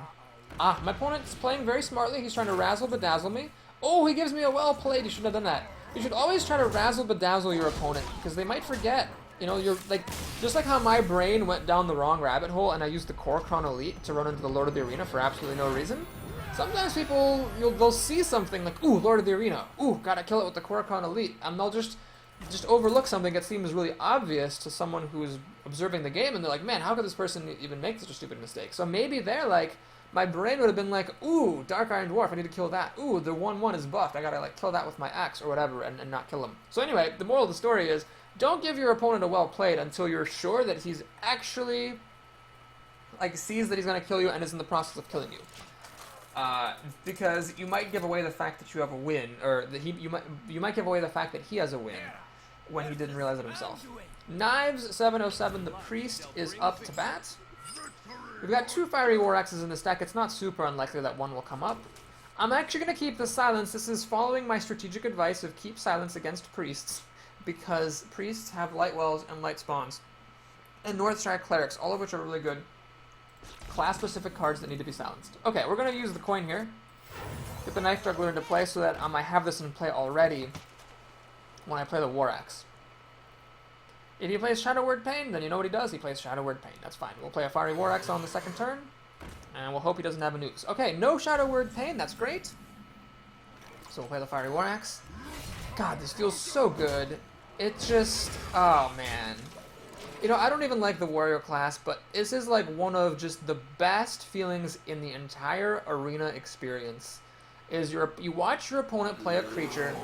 Ah, my opponent's playing very smartly. He's trying to razzle-bedazzle me. Oh, he gives me a well-played. You shouldn't have done that. You should always try to razzle-bedazzle your opponent, because they might forget. You know, you're like, just like how my brain went down the wrong rabbit hole and I used the Korokon Elite to run into the Lord of the Arena for absolutely no reason. Sometimes people, they'll see something like, ooh, Lord of the Arena, ooh, gotta kill it with the Korokon Elite, and they'll just overlook something that seems really obvious to someone who's observing the game, and they're like, man, how could this person even make such a stupid mistake? So maybe they're like, my brain would have been like, ooh, Dark Iron Dwarf, I need to kill that. Ooh, the 1/1 is buffed, I gotta like kill that with my axe or whatever, and not kill him. So anyway, the moral of the story is, don't give your opponent a well played until you're sure that he's actually, like, sees that he's going to kill you and is in the process of killing you. Because you might give away the fact that you have a win, or that you might give away the fact that he has a win when he didn't realize it himself. Knives 707, the Priest is up to bat. We've got 2 Fiery War Axes in this deck. It's not super unlikely that one will come up. I'm actually going to keep the Silence. This is following my strategic advice of keep Silence against Priests, because Priests have Light Wells and Light Spawns. And Northshire Clerics, all of which are really good class-specific cards that need to be silenced. Okay, we're going to use the coin here. Get the Knife Juggler into play so that I have this in play already when I play the War Axe. If he plays Shadow Word Pain, then you know what he does. He plays Shadow Word Pain. That's fine. We'll play a Fiery War Axe on the second turn, and we'll hope he doesn't have a Nukes. Okay, no Shadow Word Pain. That's great. So we'll play the Fiery War Axe. God, this feels so good. It just, oh man. You know, I don't even like the Warrior class, but this is like one of just the best feelings in the entire Arena experience. is you watch your opponent play a creature,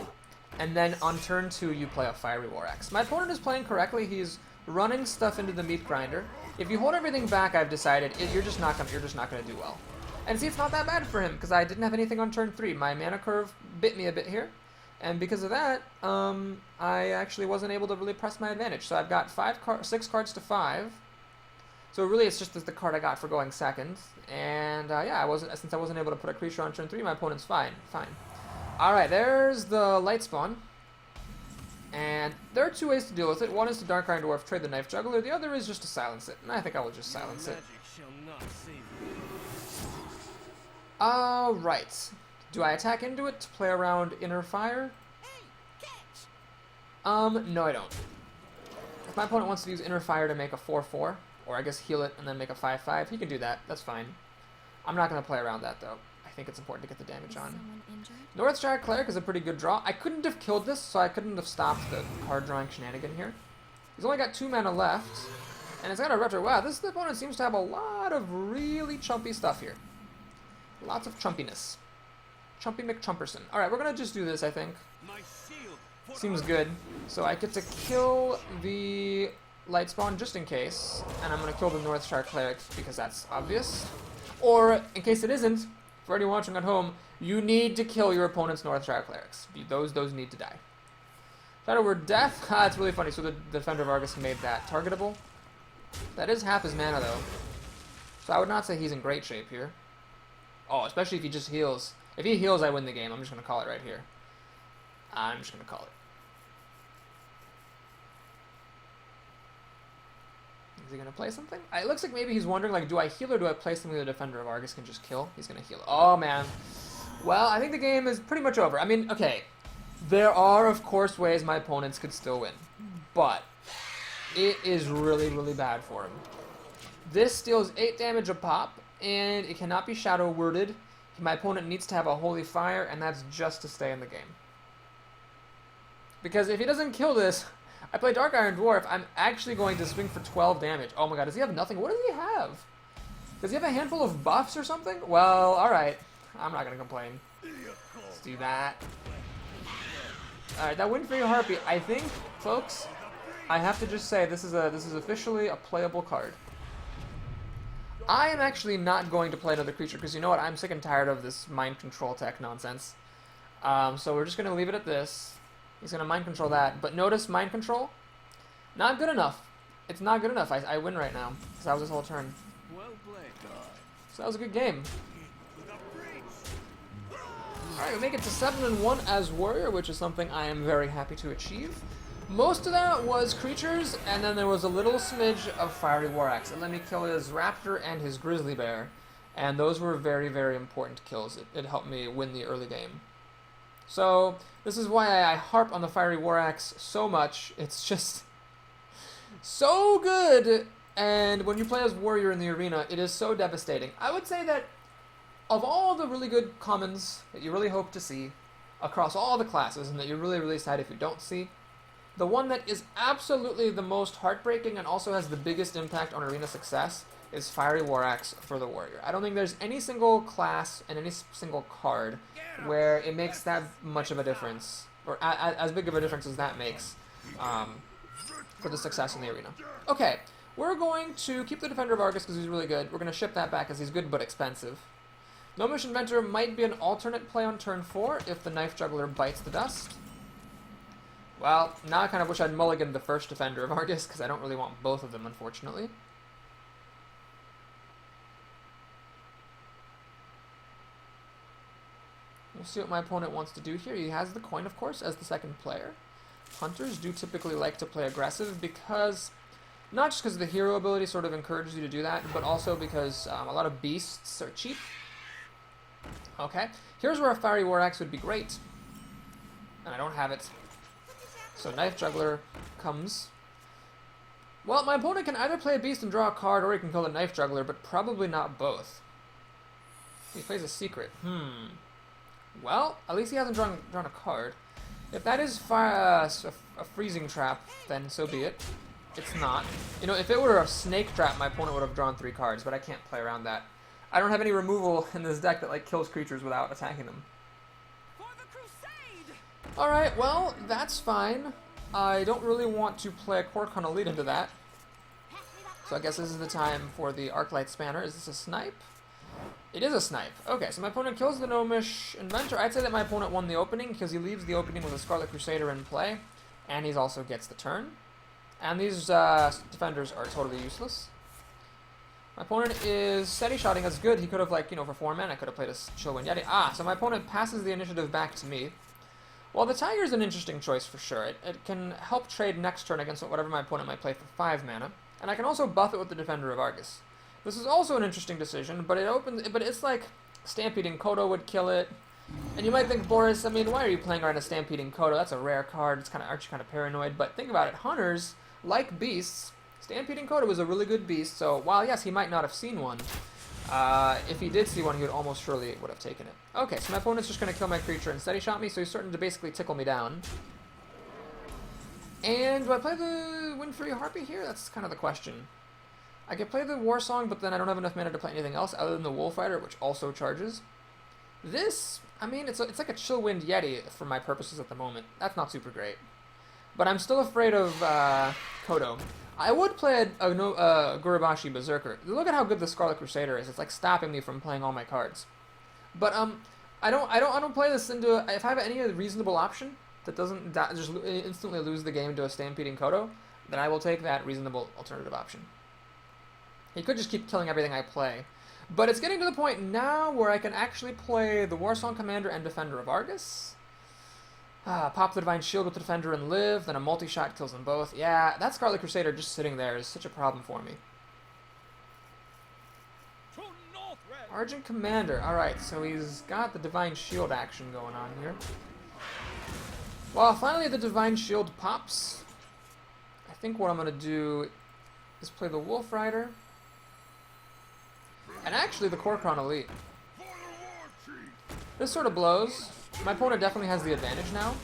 and then on turn 2 you play a Fiery War Axe. My opponent is playing correctly. He's running stuff into the meat grinder. If you hold everything back, I've decided you're just not gonna do well. And see, it's not that bad for him because I didn't have anything on turn 3. My mana curve bit me a bit here, and because of that, I actually wasn't able to really press my advantage. So I've got 6 cards to 5. So really, it's just the card I got for going second. And yeah, since I wasn't able to put a creature on turn 3, my opponent's fine. All right, there's the light spawn. And there are 2 ways to deal with it. One is to Dark Iron Dwarf, trade the Knife Juggler. The other is just to silence it. And I think I will just silence it. Alright. Do I attack into it to play around Inner Fire? No I don't. If my opponent wants to use Inner Fire to make a 4/4, or I guess heal it and then make a 5/5, he can do that. That's fine. I'm not going to play around that, though. I think it's important to get the damage on. Northshire Cleric is a pretty good draw. I couldn't have killed this, so I couldn't have stopped the card drawing shenanigan here. He's only got 2 mana left, and it's got a retro. Wow, this opponent seems to have a lot of really chumpy stuff here. Lots of chumpiness. Chumpy McChumperson. Alright, we're going to just do this, I think. Seems good. So I get to kill the light spawn just in case, and I'm going to kill the Northshire Cleric because that's obvious. Or, in case it isn't, for anyone watching at home, you need to kill your opponent's Northshire Clerics. Those need to die. Shadow Word Death. It's really funny. So the Defender of Argus made that targetable. That is half his mana, though. So I would not say he's in great shape here. Oh, especially if he just heals. If he heals, I win the game. I'm just going to call it right here. I'm just going to call it. Is he going to play something? It looks like maybe he's wondering, like, do I heal or do I play something the Defender of Argus can just kill? He's going to heal. Oh, man. Well, I think the game is pretty much over. I mean, okay. There are, of course, ways my opponents could still win. But it is really, really bad for him. This deals 8 damage a pop, and it cannot be Shadow Worded. My opponent needs to have a Holy Fire, and that's just to stay in the game. Because if he doesn't kill this, I play Dark Iron Dwarf, I'm actually going to swing for 12 damage. Oh my god, does he have nothing? What does he have? Does he have a handful of buffs or something? Well, alright. I'm not going to complain. Let's do that. Alright, that win for your Harpy. I think, folks, I have to just say this is officially a playable card. I am actually not going to play another creature because you know what? I'm sick and tired of this mind control tech nonsense. So we're just going to leave it at this. He's going to mind control that. But notice mind control, not good enough. It's not good enough. I win right now because that was his whole turn. So that was a good game. Alright, we make it to 7-1 as Warrior, which is something I am very happy to achieve. Most of that was creatures, and then there was a little smidge of Fiery War Axe. It let me kill his Raptor and his Grizzly Bear, and those were very, very important kills. It helped me win the early game. So, this is why I harp on the Fiery War Axe so much. It's just so good, and when you play as Warrior in the arena, it is so devastating. I would say that of all the really good commons that you really hope to see across all the classes, and that you're really, really sad if you don't see, the one that is absolutely the most heartbreaking and also has the biggest impact on arena success is Fiery War Axe for the Warrior. I don't think there's any single class and any single card where it makes that much of a difference, or as big of a difference as that makes for the success in the arena. Okay, we're going to keep the Defender of Argus because he's really good. We're going to ship that back because he's good but expensive. Gnomish Inventor might be an alternate play on turn 4 if the Knife Juggler bites the dust. Well, now I kind of wish I'd mulliganed the first Defender of Argus, because I don't really want both of them, unfortunately. We'll see what my opponent wants to do here. He has the coin, of course, as the second player. Hunters do typically like to play aggressive because, not just because the hero ability sort of encourages you to do that, but also because a lot of beasts are cheap. Okay, here's where a Fiery War Axe would be great. And I don't have it. So Knife Juggler comes. Well, my opponent can either play a beast and draw a card, or he can kill the Knife Juggler, but probably not both. He plays a secret. Well, at least he hasn't drawn a card. If that is a freezing trap, then so be it. It's not. You know, if it were a snake trap, my opponent would have drawn 3 cards, but I can't play around that. I don't have any removal in this deck that like kills creatures without attacking them. Alright, well, that's fine. I don't really want to play a Kor'kron Elite into that. So I guess this is the time for the Arclight Spanner. Is this a snipe? It is a snipe. Okay, so my opponent kills the Gnomish Inventor. I'd say that my opponent won the opening because he leaves the opening with a Scarlet Crusader in play. And he also gets the turn. And these defenders are totally useless. My opponent is steady shotting us good. He could have, like, you know, for 4 mana, I could have played a Chillwind Yeti. Ah, so my opponent passes the initiative back to me. Well, the Tiger is an interesting choice for sure. It can help trade next turn against whatever my opponent might play for 5 mana. And I can also buff it with the Defender of Argus. This is also an interesting decision, but it's like Stampeding Kodo would kill it. And you might think, Boris, I mean, why are you playing around a Stampeding Kodo? That's a rare card. It's kind of, aren't you kind of paranoid? But think about it. Hunters, like beasts, Stampeding Kodo is a really good beast. So while, yes, he might not have seen one, if he did see one, he would almost surely would have taken it. Okay, so my opponent's just going to kill my creature and steady shot me, so he's starting to basically tickle me down. And do I play the Windfury Harpy here? That's kind of the question. I could play the War Song, but then I don't have enough mana to play anything else other than the Wolf Rider, which also charges. This, I mean, it's like a Chillwind Yeti for my purposes at the moment. That's not super great. But I'm still afraid of Kodo. I would play a Gurubashi Berserker. Look at how good the Scarlet Crusader is. It's like stopping me from playing all my cards. But I don't play this into if I have any reasonable option that doesn't just instantly lose the game to a Stampeding Kodo, then I will take that reasonable alternative option. He could just keep killing everything I play. But it's getting to the point now where I can actually play the Warsong Commander and Defender of Argus. Pop the Divine Shield with the Defender and live, then a multi-shot kills them both. Yeah, that Scarlet Crusader just sitting there is such a problem for me. Argent Commander. Alright, so he's got the Divine Shield action going on here. Well, finally the Divine Shield pops. I think what I'm going to do is play the Wolf Rider. And actually the Kor'kron Elite. This sort of blows. My opponent definitely has the advantage now.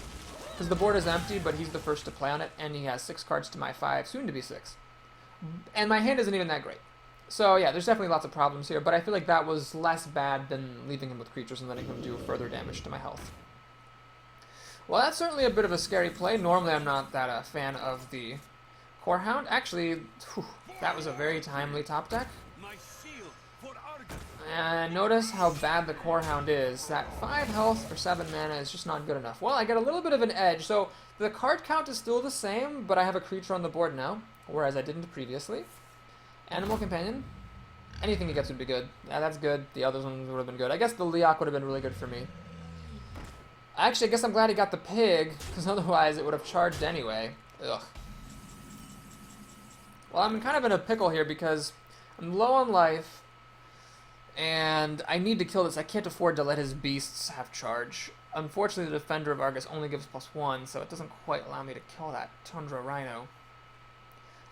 Because the board is empty, but he's the first to play on it. And he has 6 cards to my 5, soon to be 6. And my hand isn't even that great. So yeah, there's definitely lots of problems here. But I feel like that was less bad than leaving him with creatures and letting him do further damage to my health. Well, that's certainly a bit of a scary play. Normally I'm not that a fan of the Core Hound. Actually, that was a very timely top deck. And notice how bad the Core Hound is. That 5 health for 7 mana is just not good enough. Well, I get a little bit of an edge. So the card count is still the same, but I have a creature on the board now, whereas I didn't previously. Animal Companion. Anything he gets would be good. Yeah, that's good. The other ones would have been good. I guess the Leok would have been really good for me. Actually, I guess I'm glad he got the pig, because otherwise it would have charged anyway. Ugh. Well, I'm kind of in a pickle here because I'm low on life, and I need to kill this. I can't afford to let his beasts have charge. Unfortunately, the Defender of Argus only gives +1, so it doesn't quite allow me to kill that Tundra Rhino.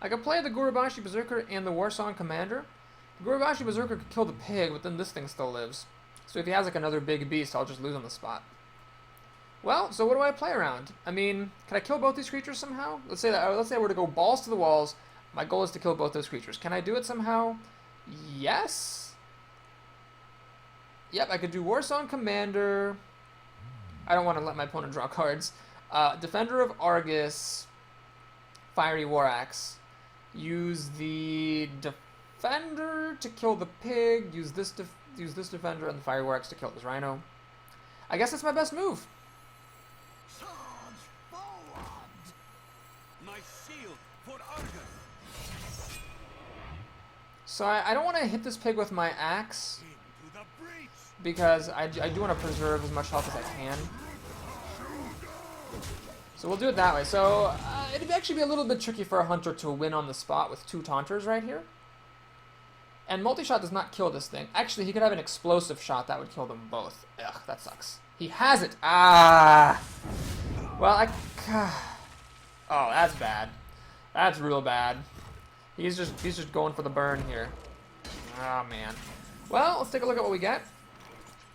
I could play the Gurubashi Berserker and the Warsong Commander. The Gurubashi Berserker could kill the pig, but then this thing still lives. So if he has like another big beast, I'll just lose on the spot. Well, so what do I play around? I mean, can I kill both these creatures somehow? Let's say I were to go balls to the walls. My goal is to kill both those creatures. Can I do it somehow? Yes. Yep, I could do Warsong Commander. I don't want to let my opponent draw cards. Defender of Argus. Fiery War Axe. Use the Defender to kill the pig. Use this Defender and the Fiery War Axe to kill this Rhino. I guess that's my best move. So I don't want to hit this pig with my axe, because I do want to preserve as much health as I can. So we'll do it that way. So it'd actually be a little bit tricky for a hunter to win on the spot with 2 taunters right here. And multi-shot does not kill this thing. Actually, he could have an explosive shot that would kill them both. Ugh, that sucks. He has it. Ah. Well, oh, that's bad. That's real bad. He's just going for the burn here. Oh, man. Well, let's take a look at what we get.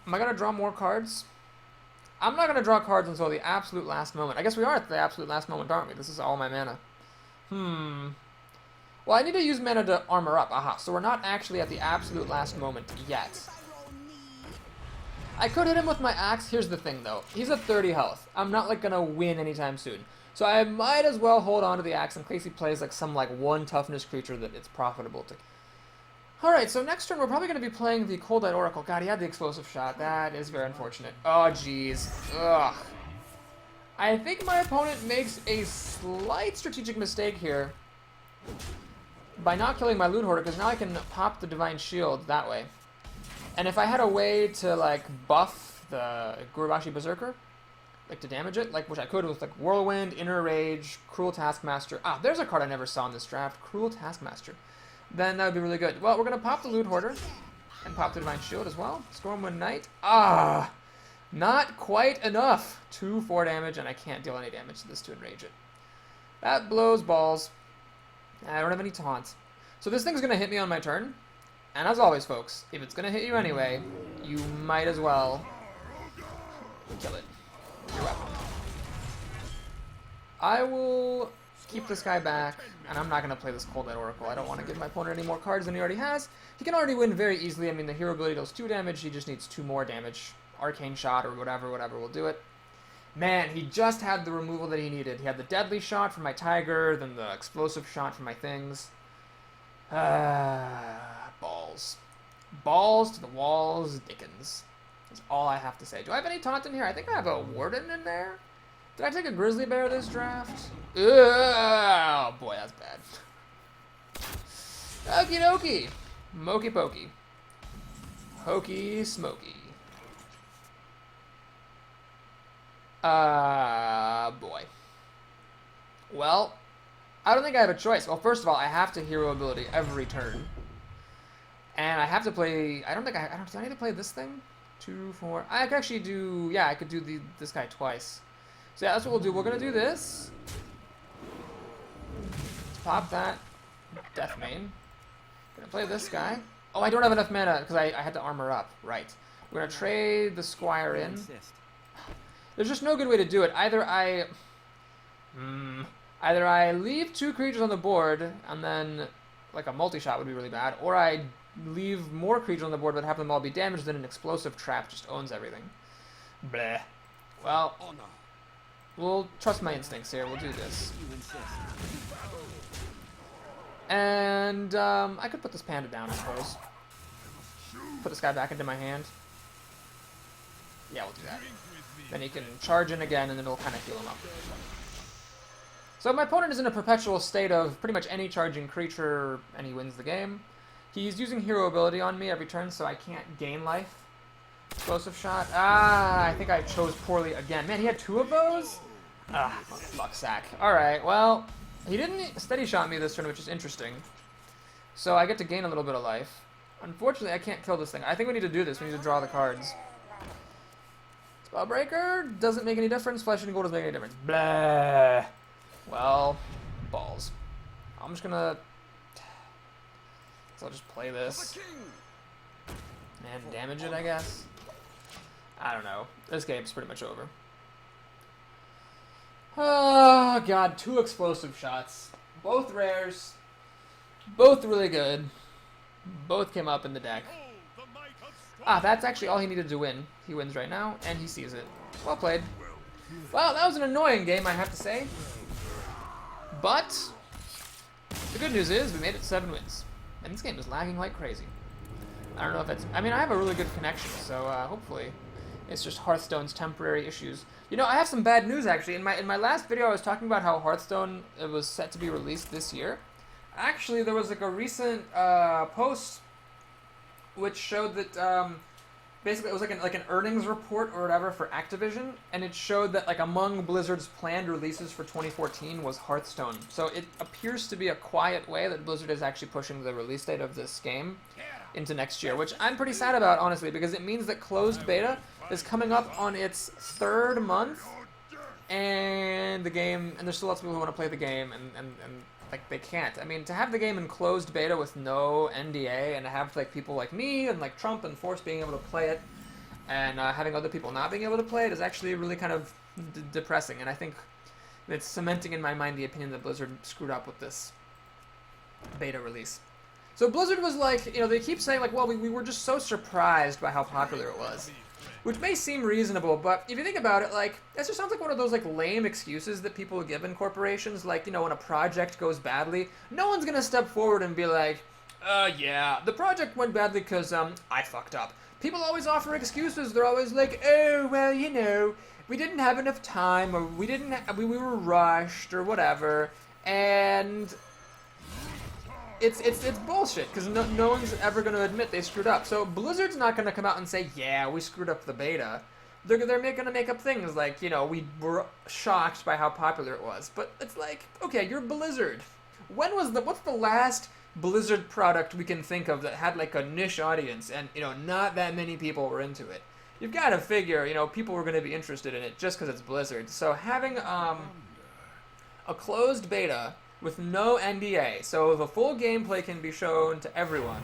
Am I going to draw more cards? I'm not going to draw cards until the absolute last moment. I guess we are at the absolute last moment, aren't we? This is all my mana. Well, I need to use mana to armor up. Aha, so we're not actually at the absolute last moment yet. I could hit him with my axe. Here's the thing, though. He's at 30 health. I'm not, like, gonna win anytime soon. So I might as well hold on to the axe in case he plays, like, some, like, 1 toughness creature that it's profitable to... Alright, so next turn we're probably going to be playing the Cold Light Oracle. God, he had the explosive shot. That is very unfortunate. Oh, jeez. Ugh. I think my opponent makes a slight strategic mistake here by not killing my Loot Hoarder, because now I can pop the Divine Shield that way. And if I had a way to, like, buff the Gurubashi Berserker, like, to damage it, like, which I could with, like, Whirlwind, Inner Rage, Cruel Taskmaster. Ah, there's a card I never saw in this draft. Cruel Taskmaster. Then that would be really good. Well, we're going to pop the Loot Hoarder and pop the Divine Shield as well. Stormwind Knight. Ah! Not quite enough. 2-4 damage, and I can't deal any damage to this to enrage it. That blows balls. I don't have any taunts. So this thing's going to hit me on my turn. And as always, folks, if it's going to hit you anyway, you might as well kill it. Your weapon. I will keep this guy back, and I'm not going to play this Cold Light Oracle. I don't want to give my opponent any more cards than he already has. He can already win very easily. I mean, the hero ability deals 2 damage. He just needs 2 more damage. Arcane Shot or whatever will do it. Man, he just had the removal that he needed. He had the Deadly Shot for my Tiger, then the Explosive Shot for my things. Balls. Balls to the walls, Dickens. That's all I have to say. Do I have any taunt in here? I think I have a Warden in there. Did I take a Grizzly Bear this draft? Oh boy, that's bad. Okie dokie. Mokey pokey. Hokey smoky. Boy. Well, I don't think I have a choice. Well, first of all, I have to hero ability every turn. And I have to play... do I need to play this thing? 2, 4... I could actually do... Yeah, I could do this guy twice. So yeah, that's what we'll do. We're going to do this. Let's pop that. Death Main. Going to play this guy. Oh, I don't have enough mana because I had to armor up. Right. We're going to trade the Squire in. There's just no good way to do it. Either I leave 2 creatures on the board, and then, like, a multi-shot would be really bad, or I leave more creatures on the board but have them all be damaged, then an explosive trap just owns everything. Bleh. Well, we'll trust my instincts here. We'll do this. And, I could put this panda down, I suppose. Put this guy back into my hand. Yeah, we'll do that. Then he can charge in again, and then it'll kind of heal him up. So my opponent is in a perpetual state of pretty much any charging creature, and he wins the game. He's using hero ability on me every turn, so I can't gain life. Explosive shot. Ah, I think I chose poorly again. Man, he had 2 of those? Ah, fuck sack. Alright, well, he didn't steady shot me this turn, which is interesting. So I get to gain a little bit of life. Unfortunately, I can't kill this thing. I think we need to do this. We need to draw the cards. Spellbreaker doesn't make any difference. Flesh and Gold doesn't make any difference. Blah. Well, balls. I'm just gonna... So I'll just play this. And damage it, I guess. I don't know. This game's pretty much over. Oh, God. 2 explosive shots. Both rares. Both really good. Both came up in the deck. Ah, that's actually all he needed to win. He wins right now, and he sees it. Well played. Well, that was an annoying game, I have to say. But the good news is we made it 7 wins. And this game is lagging like crazy. I don't know if it's... I mean, I have a really good connection, so hopefully it's just Hearthstone's temporary issues. You know, I have some bad news, actually. In my last video, I was talking about how Hearthstone was set to be released this year. Actually, there was like a recent post which showed that basically it was like an earnings report or whatever for Activision, and it showed that like among Blizzard's planned releases for 2014 was Hearthstone. So it appears to be a quiet way that Blizzard is actually pushing the release date of this game into next year, which I'm pretty sad about, honestly, because it means that closed beta is coming up on its 3rd month, and there's still lots of people who want to play the game, and like, they can't. I mean, to have the game in closed beta with no NDA, and to have, like, people like me and, like, Trump and Force being able to play it, and having other people not being able to play it is actually really kind of depressing, and I think it's cementing in my mind the opinion that Blizzard screwed up with this beta release. So Blizzard was like, you know, they keep saying, like, well, we were just so surprised by how popular it was. which may seem reasonable, but if you think about it, like, that just sounds like one of those, like, lame excuses that people give in corporations. Like, you know, when a project goes badly, no one's gonna step forward and be like, yeah, the project went badly because, I fucked up. People always offer excuses. They're always like, oh, well, you know, we didn't have enough time, or we were rushed, or whatever, and it's bullshit, because no one's ever going to admit they screwed up. So Blizzard's not going to come out and say, yeah, we screwed up the beta. They're going to make up things like, you know, we were shocked by how popular it was. But it's like, okay, you're Blizzard. What's the last Blizzard product we can think of that had like a niche audience and, you know, not that many people were into it? You've got to figure, you know, people were going to be interested in it just because it's Blizzard. So having a closed beta with no NDA, so the full gameplay can be shown to everyone,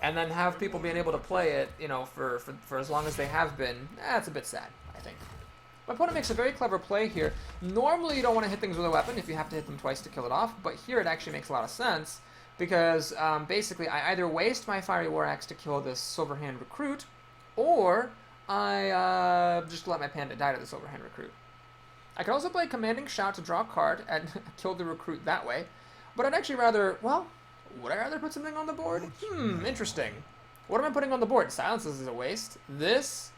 and then have people being able to play it, you know, for as long as they have been, that's a bit sad, I think. My opponent makes a very clever play here. Normally you don't want to hit things with a weapon if you have to hit them twice to kill it off, but here it actually makes a lot of sense, because basically I either waste my Fiery War Axe to kill this Silverhand Recruit, or I just let my Panda die to the Silverhand Recruit. I could also play Commanding Shout to draw a card and kill the recruit that way. But I'd actually rather, well, would I rather put something on the board? Interesting. What am I putting on the board? Silences is a waste. This,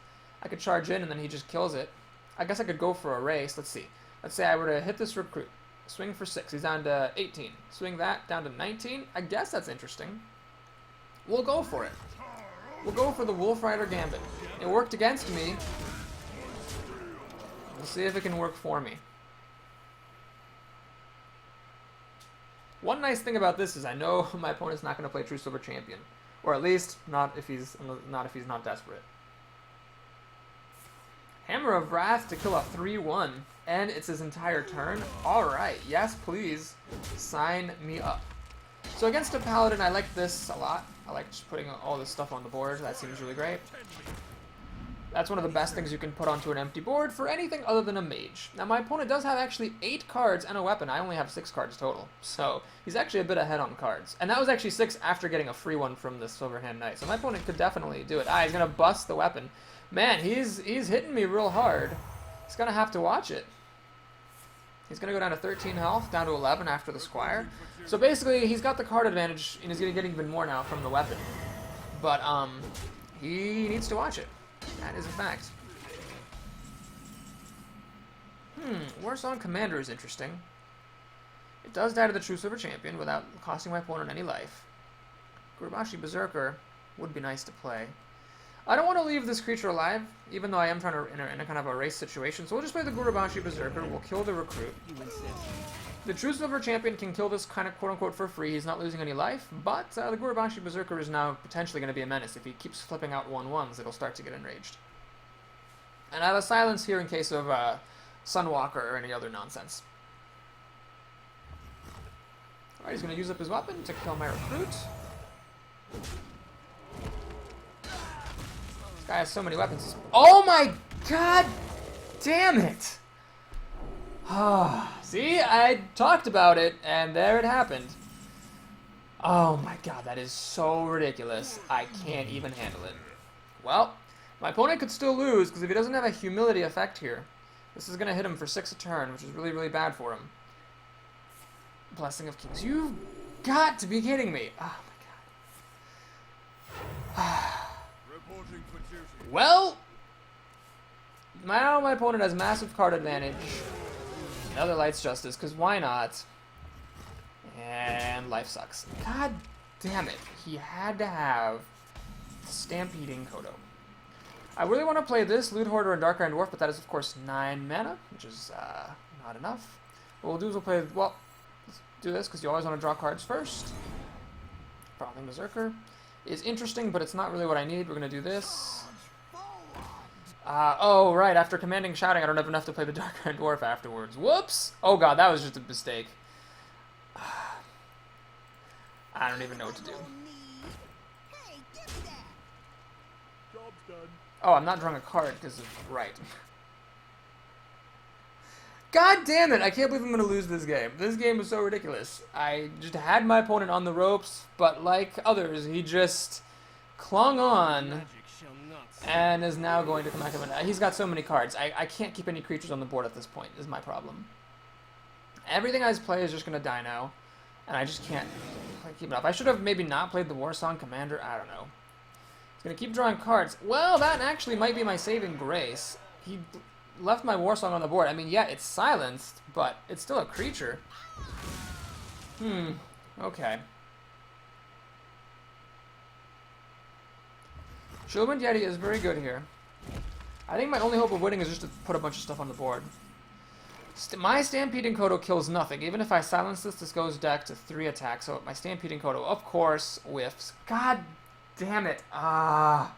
I could charge in and then he just kills it. I guess I could go for a race. Let's see. Let's say I were to hit this recruit. Swing for 6. He's down to 18. Swing that down to 19. I guess that's interesting. We'll go for it. We'll go for the Wolf Rider Gambit. It worked against me. We'll see if it can work for me. One nice thing about this is I know my opponent's not going to play True Silver Champion, or at least not if he's not desperate. Hammer of Wrath to kill a 3/1, and it's his entire turn. All right, yes, please sign me up. So against a paladin, I like this a lot. I like just putting all this stuff on the board. That seems really great. That's one of the best things you can put onto an empty board for anything other than a mage. Now, my opponent does have actually 8 cards and a weapon. I only have 6 cards total. So he's actually a bit ahead on cards. And that was actually 6 after getting a free one from the Silverhand Knight. So my opponent could definitely do it. He's going to bust the weapon. Man, he's hitting me real hard. He's going to have to watch it. He's going to go down to 13 health, down to 11 after the Squire. So basically, he's got the card advantage, and he's going to get even more now from the weapon. But he needs to watch it. That is a fact. Warsong Commander is interesting. It does die to the True Silver Champion without costing my opponent any life. Gurubashi Berserker would be nice to play. I don't want to leave this creature alive, even though I am trying to in a kind of a race situation, so we'll just play the Gurubashi Berserker. We'll kill the recruit. The True Silver Champion can kill this kind of quote-unquote for free. He's not losing any life, but the Gurubashi Berserker is now potentially going to be a menace. If he keeps flipping out 1/1s, it'll start to get enraged. And I have a silence here in case of Sunwalker or any other nonsense. Alright, he's going to use up his weapon to kill my recruit. This guy has so many weapons. Oh my god! Damn it! See, I talked about it, and there it happened. Oh my god, that is so ridiculous. I can't even handle it. Well, my opponent could still lose, because if he doesn't have a humility effect here, this is going to hit him for 6 a turn, which is really, really bad for him. Blessing of Kings. You've got to be kidding me. Oh my god. Well, now my opponent has massive card advantage. Another Light's Justice, because why not? And life sucks. God damn it. He had to have Stampeding Kodo. I really want to play this, Loot Hoarder and Dark Iron Dwarf, but that is, of course, 9 mana, which is not enough. What we'll do is we'll play, well, let's do this, because you always want to draw cards first. Frothing Berserker is interesting, but it's not really what I need. We're going to do this. Oh, right, after Commanding Shouting, I don't have enough to play the Dark Iron Dwarf afterwards. Whoops! Oh god, that was just a mistake. I don't even know what to do. Oh, I'm not drawing a card because of right. God damn it! I can't believe I'm going to lose this game. This game is so ridiculous. I just had my opponent on the ropes, but like others, he just clung on And is now going to come back up. He's got so many cards. I can't keep any creatures on the board at this point, is my problem. Everything I play is just going to die now. And I just can't keep it up. I should have maybe not played the Warsong Commander. I don't know. He's going to keep drawing cards. Well, that actually might be my saving grace. He left my Warsong on the board. I mean, yeah, it's silenced, but it's still a creature. Okay. Shieldwind Yeti is very good here. I think my only hope of winning is just to put a bunch of stuff on the board. My Stampeding Kodo kills nothing. Even if I silence this, this goes deck to 3 attacks. So my Stampeding Kodo, of course, whiffs. God damn it. I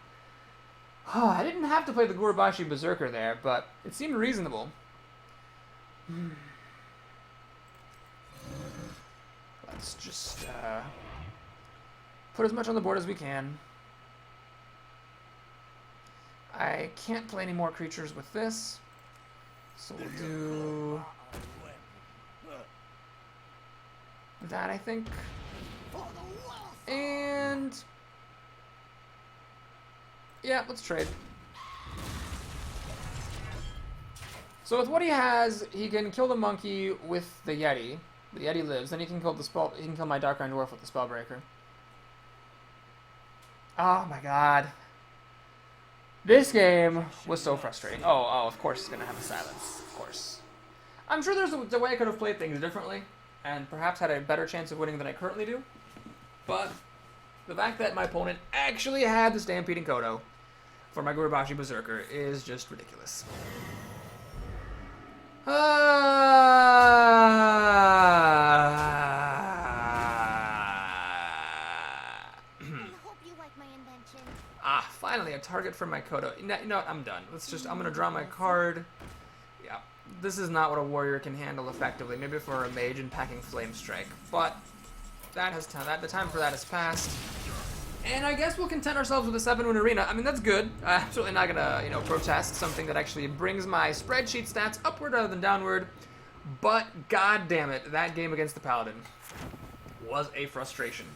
didn't have to play the Gurubashi Berserker there, but it seemed reasonable. Let's just put as much on the board as we can. I can't play any more creatures with this, so we'll do that, I think. And yeah, let's trade. So with what he has, he can kill the monkey with the Yeti. The Yeti lives. Then he can kill the spell. He can kill my Dark Iron Dwarf with the Spellbreaker. Oh my god. This game was so frustrating. Oh, of course it's going to have a silence. Of course. I'm sure there's a way I could have played things differently, and perhaps had a better chance of winning than I currently do. But the fact that my opponent actually had the Stampeding Kodo for my Gurubashi Berserker is just ridiculous. Finally, a target for my Kodo. You know what? I'm done. I'm gonna draw my card. Yeah, this is not what a warrior can handle effectively. Maybe for a mage and packing Flame Strike, but the time for that has passed. And I guess we'll content ourselves with a 7-win arena. I mean, that's good. I'm certainly not gonna, protest something that actually brings my spreadsheet stats upward rather than downward. But god damn it, that game against the Paladin was a frustration.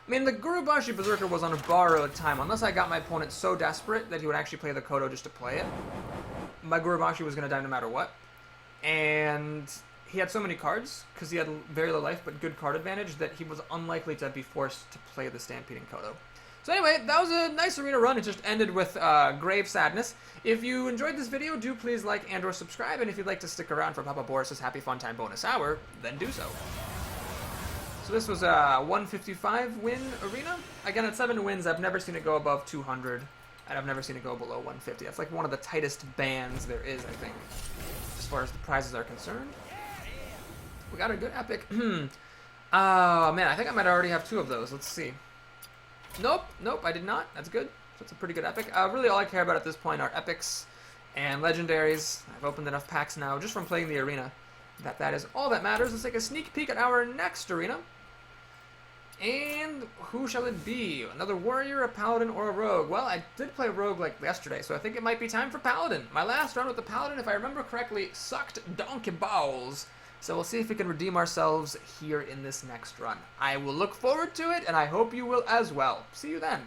I mean, the Gurubashi Berserker was on a borrowed time. Unless I got my opponent so desperate that he would actually play the Kodo just to play it, my Gurubashi was going to die no matter what. And he had so many cards, because he had very low life but good card advantage, that he was unlikely to be forced to play the Stampeding Kodo. So anyway, that was a nice arena run. It just ended with grave sadness. If you enjoyed this video, do please like and or subscribe. And if you'd like to stick around for Papa Boris's Happy Fun Time bonus hour, then do so. So this was a 155 win arena. Again, at 7 wins, I've never seen it go above 200, and I've never seen it go below 150. That's like one of the tightest bands there is, I think, as far as the prizes are concerned. We got a good epic. Oh man, I think I might already have 2 of those. Let's see. Nope, I did not. That's good. So it's a pretty good epic. Really, all I care about at this point are epics and legendaries. I've opened enough packs now just from playing the arena that is all that matters. Let's take a sneak peek at our next arena. And who shall it be? Another warrior, a paladin, or a rogue? Well, I did play rogue like yesterday, so I think it might be time for paladin. My last run with the paladin, if I remember correctly, sucked donkey balls. So we'll see if we can redeem ourselves here in this next run. I will look forward to it, and I hope you will as well. See you then.